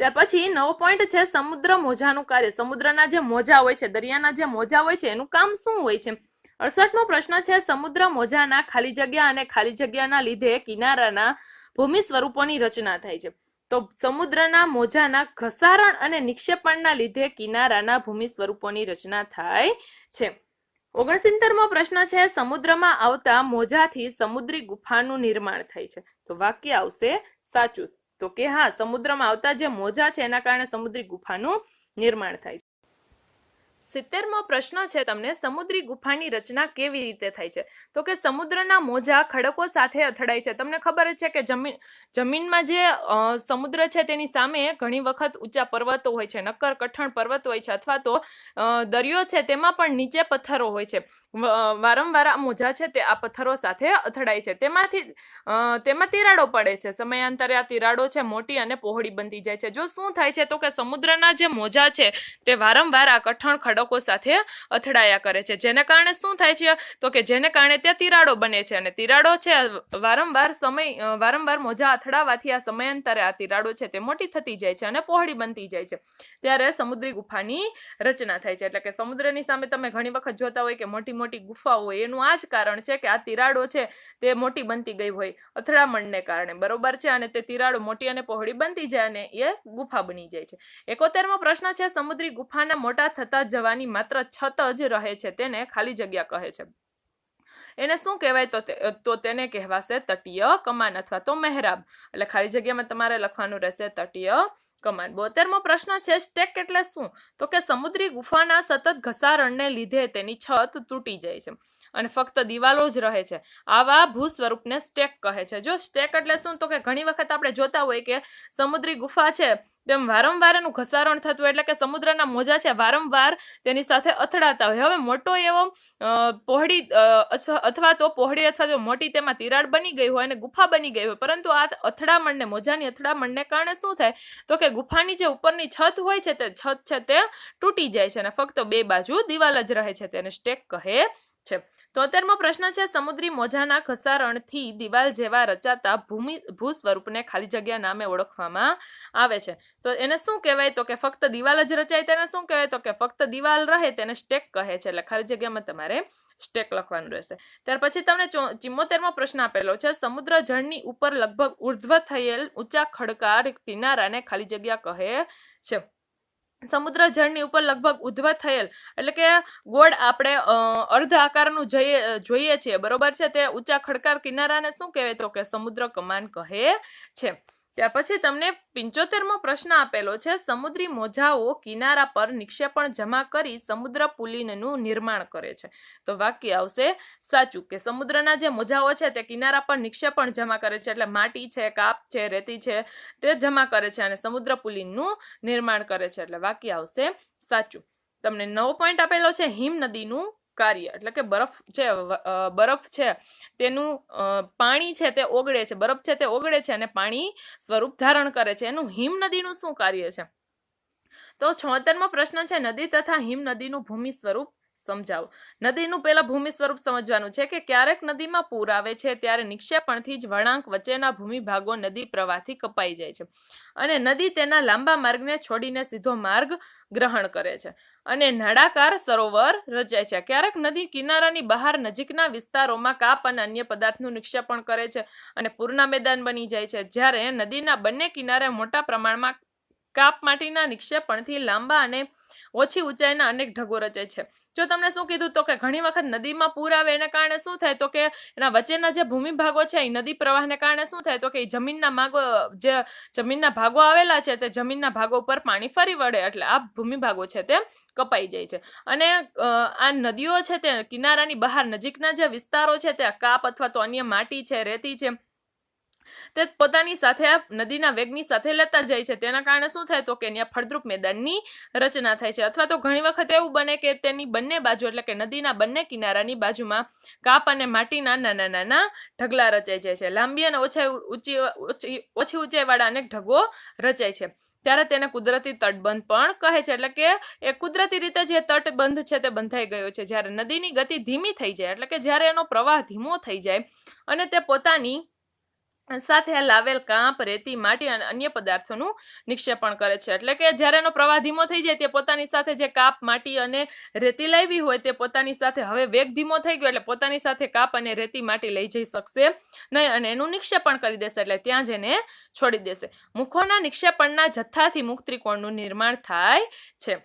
ત્યાર પછી 9 પોઈન્ટ છે, સમુદ્ર મોજાનું કાર્ય. સમુદ્રના જે મોજા હોય છે, દરિયાના જે મોજા હોય છે, એનું કામ શું હોય છે. 68મો પ્રશ્ન છે, સમુદ્ર મોજાના ખાલી જગ્યા અને ખાલી જગ્યાના લીધે કિનારાના ભૂમિ સ્વરૂપોની રચના થાય છે. તો સમુદ્રના મોજાના ઘસારણ અને નિક્ષેપણના લીધે કિનારાના ભૂમિ સ્વરૂપોની રચના થાય છે. 69મો પ્રશ્ન છે, સમુદ્રમાં આવતા મોજાથી સમુદ્રી ગુફાનું નિર્માણ થાય છે. તો વાક્ય આવશે સાચું, તો કે હા, સમુદ્રમાં આવતા જે મોજા છે એના કારણે સમુદ્રી ગુફાનું નિર્માણ થાય છે. 70મો પ્રશ્ન છે તમને, સમુદ્રી ગુફાની રચના કેવી રીતે થાય છે. તો કે સમુદ્રના મોજા ખડકો સાથે અથડાય છે. તમને ખબર જ છે કે જમીનમાં જે સમુદ્ર છે તેની સામે ઘણી વખત ઊંચા પર્વતો હોય છે, નક્કર કઠણ પર્વત હોય છે, અથવા તો દરિયો છે તેમાં પણ નીચે પથ્થરો હોય છે. વારંવાર આ મોજા છે તે આ પથ્થરો સાથે અથડાય છે. તેમાં તિરાડો પડે છે. સમયાંતરે આ તિરાડો છે મોટી અને પહોળી બનતી જાય છે. જો શું થાય છે, તો કે સમુદ્રના જે મોજા છે તે વારંવાર આ કઠણ ખડકો સાથે અથડાયા કરે છે, જેને કારણે શું થાય છે, તો કે જેને કારણે ત્યાં તિરાડો બને છે. અને તિરાડો છે વારંવાર મોજા અથડાવાથી આ સમયાંતરે આ તિરાડો છે તે મોટી થતી જાય છે અને પહોળી બનતી જાય છે. ત્યારે સમુદ્રી ગુફાની રચના થાય છે. એટલે કે સમુદ્રની સામે તમે ઘણી વખત જોતા હોય કે મોટી મોટી ગુફાઓ હોય. એનું આ જ કારણ છે કે આ તિરાડો છે તે મોટી બનતી ગઈ હોય અથડામણને કારણે, બરોબર છે, અને તે તિરાડો મોટી અને પહોળી બનતી જાય અને એ ગુફા બની જાય છે. 71મો પ્રશ્ન છે, સમુદ્રી ગુફાના મોટા થતા જવાની માત્ર છત જ રહે છે, તેને ખાલી જગ્યા કહે છે. એને શું કહેવાય, તો તેને કહેવાશે તટીય કમાન અથવા તો મહેરાબ. એટલે ખાલી જગ્યામાં તમારે લખવાનું રહેશે તટીય કમાન. 72મો પ્રશ્ન છે, સ્ટેક એટલે શું. તો કે સમુદ્રી ગુફાના સતત ઘસારણને લીધે તેની છત તૂટી જાય છે અને ફક્ત દિવાલો જ રહે છે. આવા ભૂ સ્વરૂપને સ્ટેક કહે છે. જો સ્ટેક એટલે શું, તો કે ઘણી વખત આપણે જોતા હોય કે સમુદ્રી ગુફા છે તેમ વારંવાર એનું ઘસારણ થતું હોય, એટલે કે સમુદ્રના મોજા છે વારંવાર તેની સાથે અથડાતા હોય. હવે મોટો એવો પહોળી અથવા તો મોટી તેમાં તિરાડ બની ગઈ હોય અને ગુફા બની ગઈ હોય, પરંતુ આ અથડામણને, મોજાની અથડામણને કારણે શું થાય, તો કે ગુફાની જે ઉપરની છત હોય છે તે છત છે તે તૂટી જાય છે અને ફક્ત બે બાજુ દિવાલ જ રહે છે, તેને સ્ટેક કહે છે. 73મો પ્રશ્ન છે, સમુદ્રી મોજાના ઘસારણથી દિવાલ જેવા રચાતા ભૂ સ્વરૂપને ખાલી જગ્યા નામે ઓળખવામાં આવે છે. તો એને શું કહેવાય, તો કે ફક્ત દિવાલ જ રચાય તેને શું કહેવાય, તો કે ફક્ત દિવાલ રહે તેને સ્ટેક કહે છે. એટલે ખાલી જગ્યામાં તમારે સ્ટેક લખવાનું રહેશે. ત્યાર પછી તમને 74મો પ્રશ્ન આપેલો છે, સમુદ્ર જળની ઉપર લગભગ ઉર્ધ્વ થયેલ ઊંચા ખડકાળ કિનારાને ખાલી જગ્યા કહે છે. સમુદ્ર જળની ઉપર લગભગ ઉધ્વ થયેલ એટલે કે ગોળ આપણે અર્ધ આકારનું જોઈએ છીએ, બરોબર છે, તે ઊંચા ખડકાળ કિનારાને શું કહેવાય, તો કે સમુદ્ર કમાન કહે છે. ત્યાર પછી તમને 75મો પ્રશ્ન આપેલો છે, સમુદ્રી મોજાઓ કિનારા પર નિક્ષેપણ જમા કરી સમુદ્ર પુલિનનું નિર્માણ કરે છે. તો વાક્ય આવશે સાચું, કે સમુદ્રના જે મોજાઓ છે તે કિનારા પર નિક્ષેપણ જમા કરે છે, એટલે માટી છે, કાપ છે, રેતી છે તે જમા કરે છે અને સમુદ્ર પુલિનનું નિર્માણ કરે છે. એટલે વાક્ય આવશે સાચું. તમને 9 પોઈન્ટ આપેલો છે, હિમ નદીનું કાર્ય. એટલે કે બરફ છે તેનું પાણી છે તે ઓગળે છે, બરફ છે તે ઓગળે છે અને પાણી સ્વરૂપ ધારણ કરે છે. એનું હિમ નદીનું શું કાર્ય છે. તો 76મો પ્રશ્ન છે, નદી તથા હિમ નદીનું ભૂમિ સ્વરૂપ સમજાવો. નદીનું પહેલા ભૂમિ સ્વરૂપ સમજવાનું છે કે ક્યારેક નદીમાં પૂર આવે છે ત્યારે નિક્ષેપણથી જ વળાંક વચ્ચેના ભૂમિ ભાગો નદી પ્રવાહથી કપાઈ જાય છે અને નદી તેના લાંબા માર્ગને છોડીને સીધો માર્ગ ગ્રહણ કરે છે અને નળાકાર સરોવર રચાય છે. ક્યારેક નદી કિનારાની બહાર નજીકના વિસ્તારોમાં કાપ અને અન્ય પદાર્થનું નિક્ષેપણ કરે છે અને પૂરના મેદાન બની જાય છે. જ્યારે નદીના બંને કિનારે મોટા પ્રમાણમાં કાપ માટીના નિક્ષેપણથી લાંબા અને ઓછી ઊંચાઈના અનેક ઢગો રચાય છે. જો તમને શું કીધું તો કે ઘણી વખત નદીમાં પૂર આવે એને કારણે શું થાય તો કે એના વચ્ચેના જે ભૂમિ ભાગો છે એ નદી પ્રવાહને કારણે શું થાય તો કે જમીનના ભાગો આવેલા છે તે જમીનના ભાગો ઉપર પાણી ફરી વળે એટલે આ ભૂમિ ભાગો છે તે કપાઈ જાય છે અને આ નદીઓ છે તે કિનારાની બહાર નજીકના જે વિસ્તારો છે તે કાપ અથવા તો અન્ય માટી છે, રેતી છે, તે પોતાની સાથે નદીના વેગની સાથે લેતા જાય છે. તેના કારણે શું થાય તો કે ત્યાં ફળદ્રુપ મેદાનની રચના થાય છે અથવા તો ઘણી વખત એવું બને કે તેની બંને બાજુ એટલે કે નદીના બંને કિનારાની બાજુમાં કાપ અને માટીના નાના નાના ઢગલા રચાઈ જાય છે. લાંબી અને ઓછી ઊંચાઈવાળા અનેક ઢગો રચાય છે ત્યારે તેને કુદરતી તટબંધ પણ કહે છે. એટલે કે એ કુદરતી રીતે જે તટબંધ છે તે બંધાઈ ગયો છે. જ્યારે નદીની ગતિ ધીમી થઈ જાય એટલે કે જ્યારે એનો પ્રવાહ ધીમો થઈ જાય અને તે પોતાની સાથે લાવેલ કાંપ, રેતી, માટી અને અન્ય પદાર્થોનું નિક્ષેપણ કરે છે. એટલે કે જ્યારે એનો પ્રવાહ ધીમો થઈ જાય તે પોતાની સાથે જે કાપ, માટી અને રેતી લાવી હોય તે પોતાની સાથે હવે વેગ ધીમો થઈ ગયો એટલે પોતાની સાથે કાપ અને રેતી, માટી લઈ જઈ શકશે નહીં અને એનું નિક્ષેપણ કરી દેશે એટલે ત્યાં જ એને છોડી દેશે. મુખોના નિક્ષેપણના જથ્થાથી મુખ ત્રિકોણનું નિર્માણ થાય છે.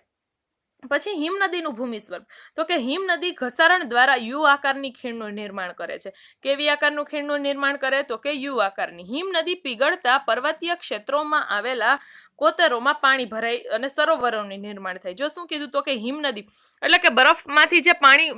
પછી હિમનદીનું ભૂમિ સ્વરૂપ તો કે હિમનદી ઘસારણ દ્વારા યુ આકારની ખીણનું નિર્માણ કરે છે. કેવી આકારનું ખીણનું નિર્માણ કરે તો કે યુ આકારની. હિમનદી પીગળતા પર્વતીય ક્ષેત્રોમાં આવેલા કોતરોમાં પાણી ભરાઈ અને સરોવરોનું નિર્માણ થાય. જો શું કીધું તો કે હિમનદી એટલે કે બરફમાંથી જે પાણી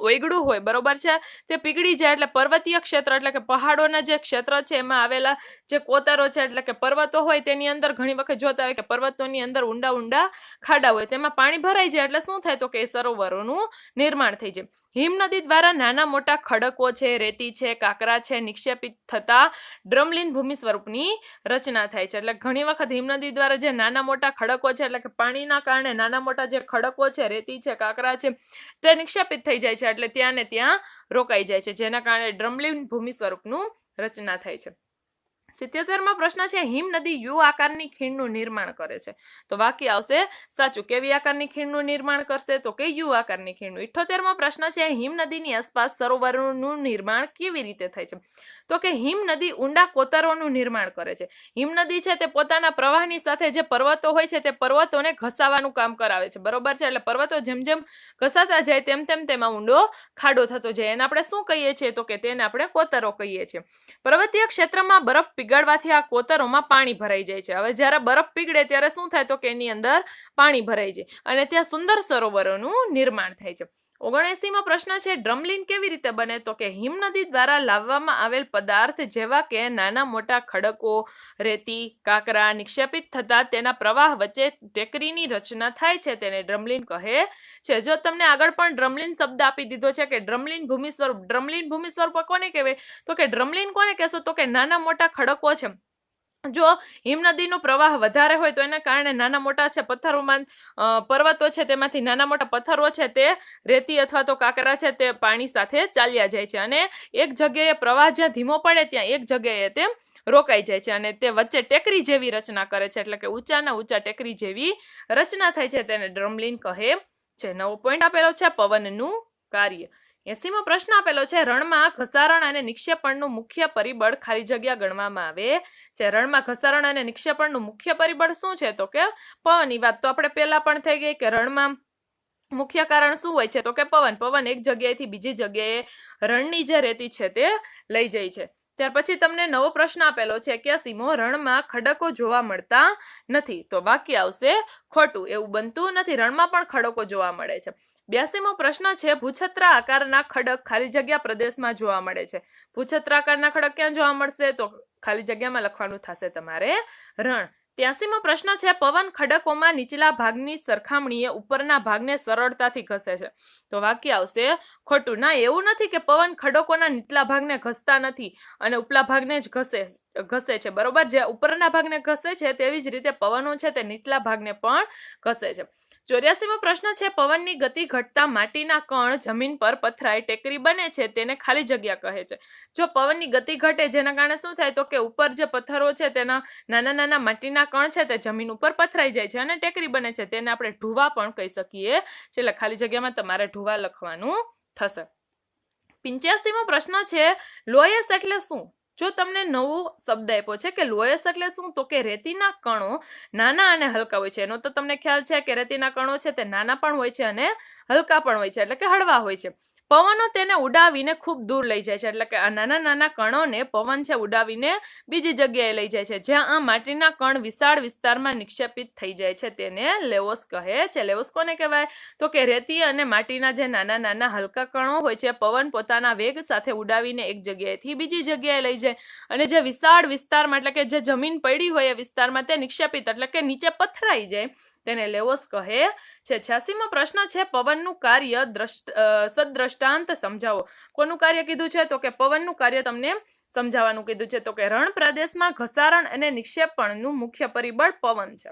ઓગળ્યું હોય બરોબર છે તે પીગળી જાય એટલે પર્વતીય ક્ષેત્ર એટલે કે પહાડોના જે ક્ષેત્ર છે એમાં આવેલા જે કોતરો છે એટલે કે પર્વતો હોય તેની અંદર ઘણી વખત જોતા હોય કે પર્વતોની અંદર ઊંડા ઊંડા ખાડા હોય તેમાં પાણી ભરાઈ જાય એટલે શું થાય તો કે સરોવરોનું નિર્માણ થઈ જાય. હિમનદી દ્વારા નાના મોટા ખડકો છે, રેતી છે, કાંકરા છે નિક્ષેપિત થતા ડ્રમલીન ભૂમિ સ્વરૂપની રચના થાય છે. એટલે ઘણી વખત હિમનદી દ્વારા જે નાના મોટા ખડકો છે એટલે કે પાણીના કારણે નાના મોટા જે ખડકો છે, રેતી છે, કાંકરા છે તે નિક્ષેપિત થઈ જાય છે એટલે ત્યાં ને ત્યાં રોકાઈ જાય છે જેના કારણે ડ્રમલીન ભૂમિ સ્વરૂપનું રચના થાય છે. 77મો પ્રશ્ન છે હિમનદી યુ આકારની ખીણનું નિર્માણ કરે છે. તો વાક્ય આવશે સાચું. કેવી આકારની ખીણનું નિર્માણ કરશે તો કે યુ આકારની ખીણનું. 78મો પ્રશ્ન છે હિમનદીની આસપાસ સરોવરોનું નિર્માણ કેવી રીતે થાય છે તો કે હિમનદી ઊંડા કોતરોનું નિર્માણ કરે છે. હિમનદી છે તે પોતાના પ્રવાહની સાથે જે પર્વતો હોય છે તે પર્વતોને ઘસાવાનું કામ કરાવે છે બરોબર છે. એટલે પર્વતો જેમ જેમ ઘસાતા જાય તેમ તેમ તેમાં ઊંડો ખાડો થતો જાય એને આપણે શું કહીએ છીએ તો કે તેને આપણે કોતરો કહીએ છીએ. પર્વતીય ક્ષેત્રમાં બરફ પીગળવાથી આ કોતરોમાં પાણી ભરાઈ જાય છે. હવે જ્યારે બરફ પીગળે ત્યારે શું થાય તો કે એની અંદર પાણી ભરાઈ જાય અને ત્યાં સુંદર સરોવરોનું નિર્માણ થાય છે. 79મો પ્રશ્ન છે ડ્રમલીન કેવી રીતે બને તો કે હિમનદી દ્વારા લાવવામાં આવેલ પદાર્થ જેવા કે નાના મોટા ખડકો, રેતી, કાંકરા નિક્ષેપિત થતા તેના પ્રવાહ વચ્ચે ટેકરીની રચના થાય છે તેને ડ્રમલીન કહે છે. જો તમને આગળ પણ ડ્રમલીન શબ્દ આપી દીધો છે કે ડ્રમલીન ભૂમિ સ્વરૂપ. ડ્રમલીન ભૂમિ સ્વરૂપ કોને કહેવાય તો કે ડ્રમલીન કોને કહેશો તો કે નાના મોટા ખડકો છે. જો હિમનદીનો પ્રવાહ વધારે હોય તો એના કારણે નાના મોટા છે પથ્થરોમાં પર્વતો છે તેમાંથી નાના મોટા પથ્થરો છે તે રેતી અથવા તો કાંકરા છે તે પાણી સાથે ચાલ્યા જાય છે અને એક જગ્યાએ પ્રવાહ જ્યાં ધીમો પડે ત્યાં એક જગ્યાએ તે રોકાઈ જાય છે અને તે વચ્ચે ટેકરી જેવી રચના કરે છે એટલે કે ઊંચાના ઊંચા ટેકરી જેવી રચના થાય છે તેને ડ્રમલીન કહે છે. 9 પોઈન્ટ આપેલો છે પવનનું કાર્ય. 80મો પ્રશ્ન આપેલો છે રણમાં ઘસારણ અને નિક્ષેપણનું મુખ્ય પરિબળ ખાલી જગ્યા ગણવામાં આવે છે. રણમાં ઘસારણ અને નિક્ષેપણનું મુખ્ય પરિબળ શું છે તો કે પવનની વાત તો આપણે પહેલા પણ થઈ ગઈ કે રણમાં મુખ્ય કારણ શું હોય છે તો કે પવન. પવન એક જગ્યાએથી બીજી જગ્યાએ રણની જે રેતી છે તે લઈ જાય છે. ત્યાર પછી તમને નવો પ્રશ્ન આપેલો છે 81મો રણમાં ખડકો જોવા મળતા નથી. તો વાક્ય આવશે ખોટું. એવું બનતું નથી. રણમાં પણ ખડકો જોવા મળે છે. 82મો પ્રશ્ન છે ભૂછત્ર આકારના ખડક ખાલી જગ્યા પ્રદેશમાં જોવા મળે છે. ભૂછત્ર આકારના ખડક ક્યાં જોવા મળશે તો ખાલી જગ્યામાં લખવાનું થશે તમારે રણ. 83મો પ્રશ્ન છે પવન ખડકોમાં નીચલા ભાગની સરખામણીએ ઉપરના ભાગને સરળતાથી ઘસે છે. તો વાક્ય આવશે ખોટું. ના, એવું નથી કે પવન ખડકોના નીચલા ભાગને ઘસતા નથી અને ઉપલા ભાગને જ ઘસે છે બરોબર. જે ઉપરના ભાગને ઘસે છે તેવી જ રીતે પવનો છે તે નીચલા ભાગને પણ ઘસે છે. 84મો પ્રશ્ન છે પવનની ગતિ ઘટતા માટીના કણ જમીન પર પથરાય ટેકરી બને છે તેને ખાલી જગ્યા કહે છે. જો પવનની ગતિ ઘટે જેના કારણે શું થાય તો કે ઉપર જે પથ્થરો છે તેના નાના નાના માટીના કણ છે તે જમીન ઉપર પથરાઈ જાય છે અને ટેકરી બને છે, તેને આપણે ઢૂવા પણ કહી શકીએ. એટલે ખાલી જગ્યામાં તમારે ઢૂવા લખવાનું થશે. 85મો પ્રશ્ન છે લોયસ એટલે શું? જો તમને નવો શબ્દ આપ્યો છે કે લોયસ એટલે શું તો કે રેતીના કણો નાના અને હલકા હોય છે. એનો તો તમને ખ્યાલ છે કે રેતીના કણો છે તે નાના પણ હોય છે અને હલકા પણ હોય છે, એટલે કે હળવા હોય છે. પવનો તેને ઉડાવીને ખૂબ દૂર લઈ જાય છે, એટલે કે આ નાના નાના કણોને પવન છે ઉડાવીને બીજી જગ્યાએ લઈ જાય છે. જ્યાં આ માટીના કણ વિશાળ વિસ્તારમાં નિક્ષેપિત થઈ જાય છે તેને લેવોસ કહે છે. લેવોસ કોને કહેવાય તો કે રેતી અને માટીના જે નાના નાના હલકા કણો હોય છે પવન પોતાના વેગ સાથે ઉડાવીને એક જગ્યાએથી બીજી જગ્યાએ લઈ જાય અને જે વિશાળ વિસ્તારમાં એટલે કે જે જમીન પડી હોય એ વિસ્તારમાં તે નિક્ષેપિત એટલે કે નીચે પથરાઈ જાય તેને લેવોસ કહે છે. 86મો પ્રશ્ન છે પવનનું કાર્ય સદ્દ્રષ્ટાંત સમજાવો. કોનું કાર્ય કીધું છે તો કે પવનનું કાર્ય તમને સમજાવવાનું કીધું છે. તો કે રણ પ્રદેશમાં ઘસારણ અને નિક્ષેપણનું મુખ્ય પરિબળ પવન છે.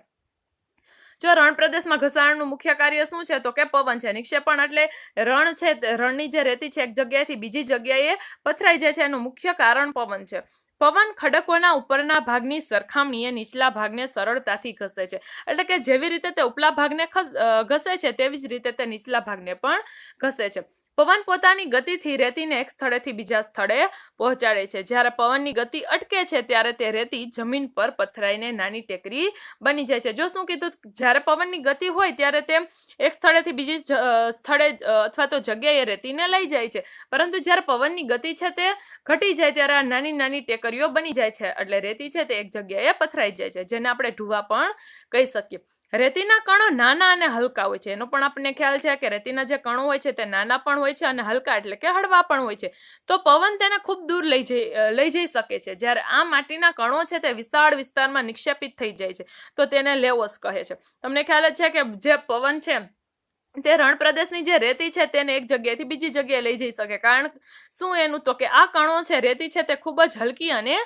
જો રણ પ્રદેશમાં ઘસારણનું મુખ્ય કાર્ય શું છે તો કે પવન છે. નિક્ષેપણ એટલે રણ છે, રણની જે રેતી છે એક જગ્યાએથી બીજી જગ્યાએ પથરાઈ જાય છે એનું મુખ્ય કારણ પવન છે. પવન ખડકોના ઉપરના ભાગની સરખામણીએ નીચલા ભાગને સરળતાથી ઘસે છે, એટલે કે જેવી રીતે તે ઉપલા ભાગને ઘસે છે તેવી જ રીતે તે નીચલા ભાગને પણ ઘસે છે. પવન પોતાની ગતિથી રેતીને એક સ્થળેથી બીજા સ્થળે પહોંચાડે છે. જ્યારે પવનની ગતિ અટકે છે ત્યારે તે રેતી જમીન પર પથરાઈને નાની ટેકરી બની જાય છે. જો શું કીધું, જ્યારે પવનની ગતિ હોય ત્યારે તે એક સ્થળેથી બીજી સ્થળે અથવા તો જગ્યાએ રેતીને લઈ જાય છે, પરંતુ જ્યારે પવનની ગતિ છે તે ઘટી જાય ત્યારે આ નાની નાની ટેકરીઓ બની જાય છે, એટલે રેતી છે તે એક જગ્યાએ પથરાઈ જાય છે, જેને આપણે ઢૂવા પણ કહી શકીએ. રેતીના કણો નાના અને હલકા હોય છે. એનો પણ આપણને ખ્યાલ છે કે રેતીના જે કણો હોય છે તે નાના પણ હોય છે અને હલકા એટલે કે હળવા પણ હોય છે. તો પવન તેને ખૂબ દૂર લઈ જઈ શકે છે. જ્યારે આ માટીના કણો છે તે વિશાળ વિસ્તારમાં નિક્ષેપિત થઈ જાય છે તો તેને લેવોસ કહે છે. તમને ખ્યાલ જ છે કે જે પવન છે તે રણ પ્રદેશની જે રેતી છે તેને એક જગ્યાએથી બીજી જગ્યાએ લઈ જઈ શકે. કારણ શું એનું તો કે આ કણો છે રેતી છે તે ખૂબ જ હલકી અને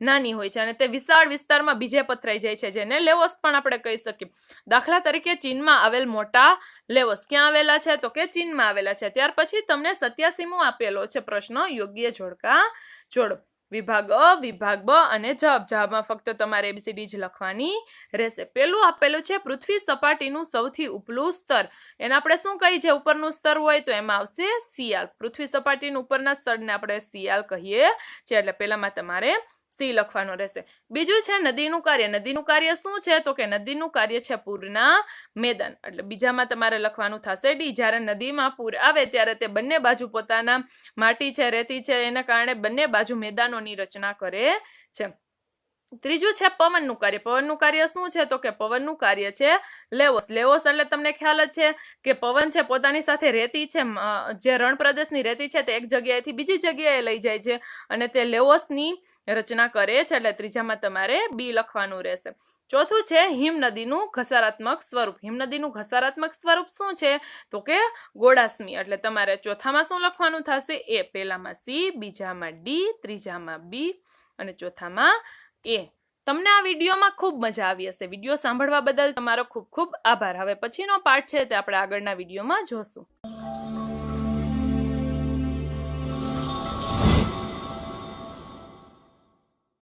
નાની હોય છે અને તે વિશાળ વિસ્તારમાં બીજે પથરાઈ જાય છે, જેને લેવોસ પણ આપણે કહી શકીએ. દાખલા તરીકે ચીનમાં આવેલ મોટા લેવોસ ક્યાં આવેલા છે તો કે ચીનમાં આવેલા છે. ત્યાર પછી તમને 87મો આપેલો છે પ્રશ્ન યોગ્ય જોડકા જોડો. વિભાગ અ, વિભાગ બ અને જવાબમાં ફક્ત તમારે ABCD જ લખવાની રહેશે. પેલું આપેલું છે પૃથ્વી સપાટીનું સૌથી ઉપલું સ્તર. એને આપણે શું કહીએ, જે ઉપરનું સ્તર હોય તો એમાં આવશે સિયાલ. પૃથ્વી સપાટીનું ઉપરના સ્તરને આપણે સિયાલ કહીએ છીએ, એટલે પેલામાં તમારે સી લખવાનો રહેશે. બીજું છે નદીનું કાર્ય. નદીનું કાર્ય શું છે તો કે નદીનું કાર્ય છે પૂરના મેદાન, એટલે બીજામાં તમારે લખવાનું થશે ડી. જ્યારે નદીમાં પૂર આવે ત્યારે તે બંને બાજુ પોતાના માટી છે, રેતી છે, એના કારણે બંને બાજુ મેદાનોની રચના કરે છે. ત્રીજું છે પવનનું કાર્ય. પવનનું કાર્ય શું છે તો કે પવનનું કાર્ય છે લેવોસ. લેવોસ એટલે તમને ખ્યાલ જ છે કે પવન છે પોતાની સાથે રેતી છે, જે રણ પ્રદેશની રેતી છે તે એક જગ્યાએથી બીજી જગ્યાએ લઈ જાય છે અને તે લેવોસની રચના કરે છે, એટલે ત્રીજામાં તમારે બી લખવાનું રહેશે. ચોથું છે હિમનદીનું ઘસારાત્મક સ્વરૂપ. હિમનદીનું ઘસારાત્મક સ્વરૂપ શું છે તો કે ગોળાશ્મી, એટલે તમારે ચોથામાં શું લખવાનું થશે એ. પહેલામાં સી, બીજામાં ડી, ત્રીજામાં બી અને ચોથામાં એ. તમને આ વિડીયોમાં ખૂબ મજા આવી હશે. વિડીયો સાંભળવા બદલ તમારો ખૂબ ખૂબ આભાર. હવે પછીનો પાર્ટ છે તે આપણે આગળના વિડીયોમાં જોશું.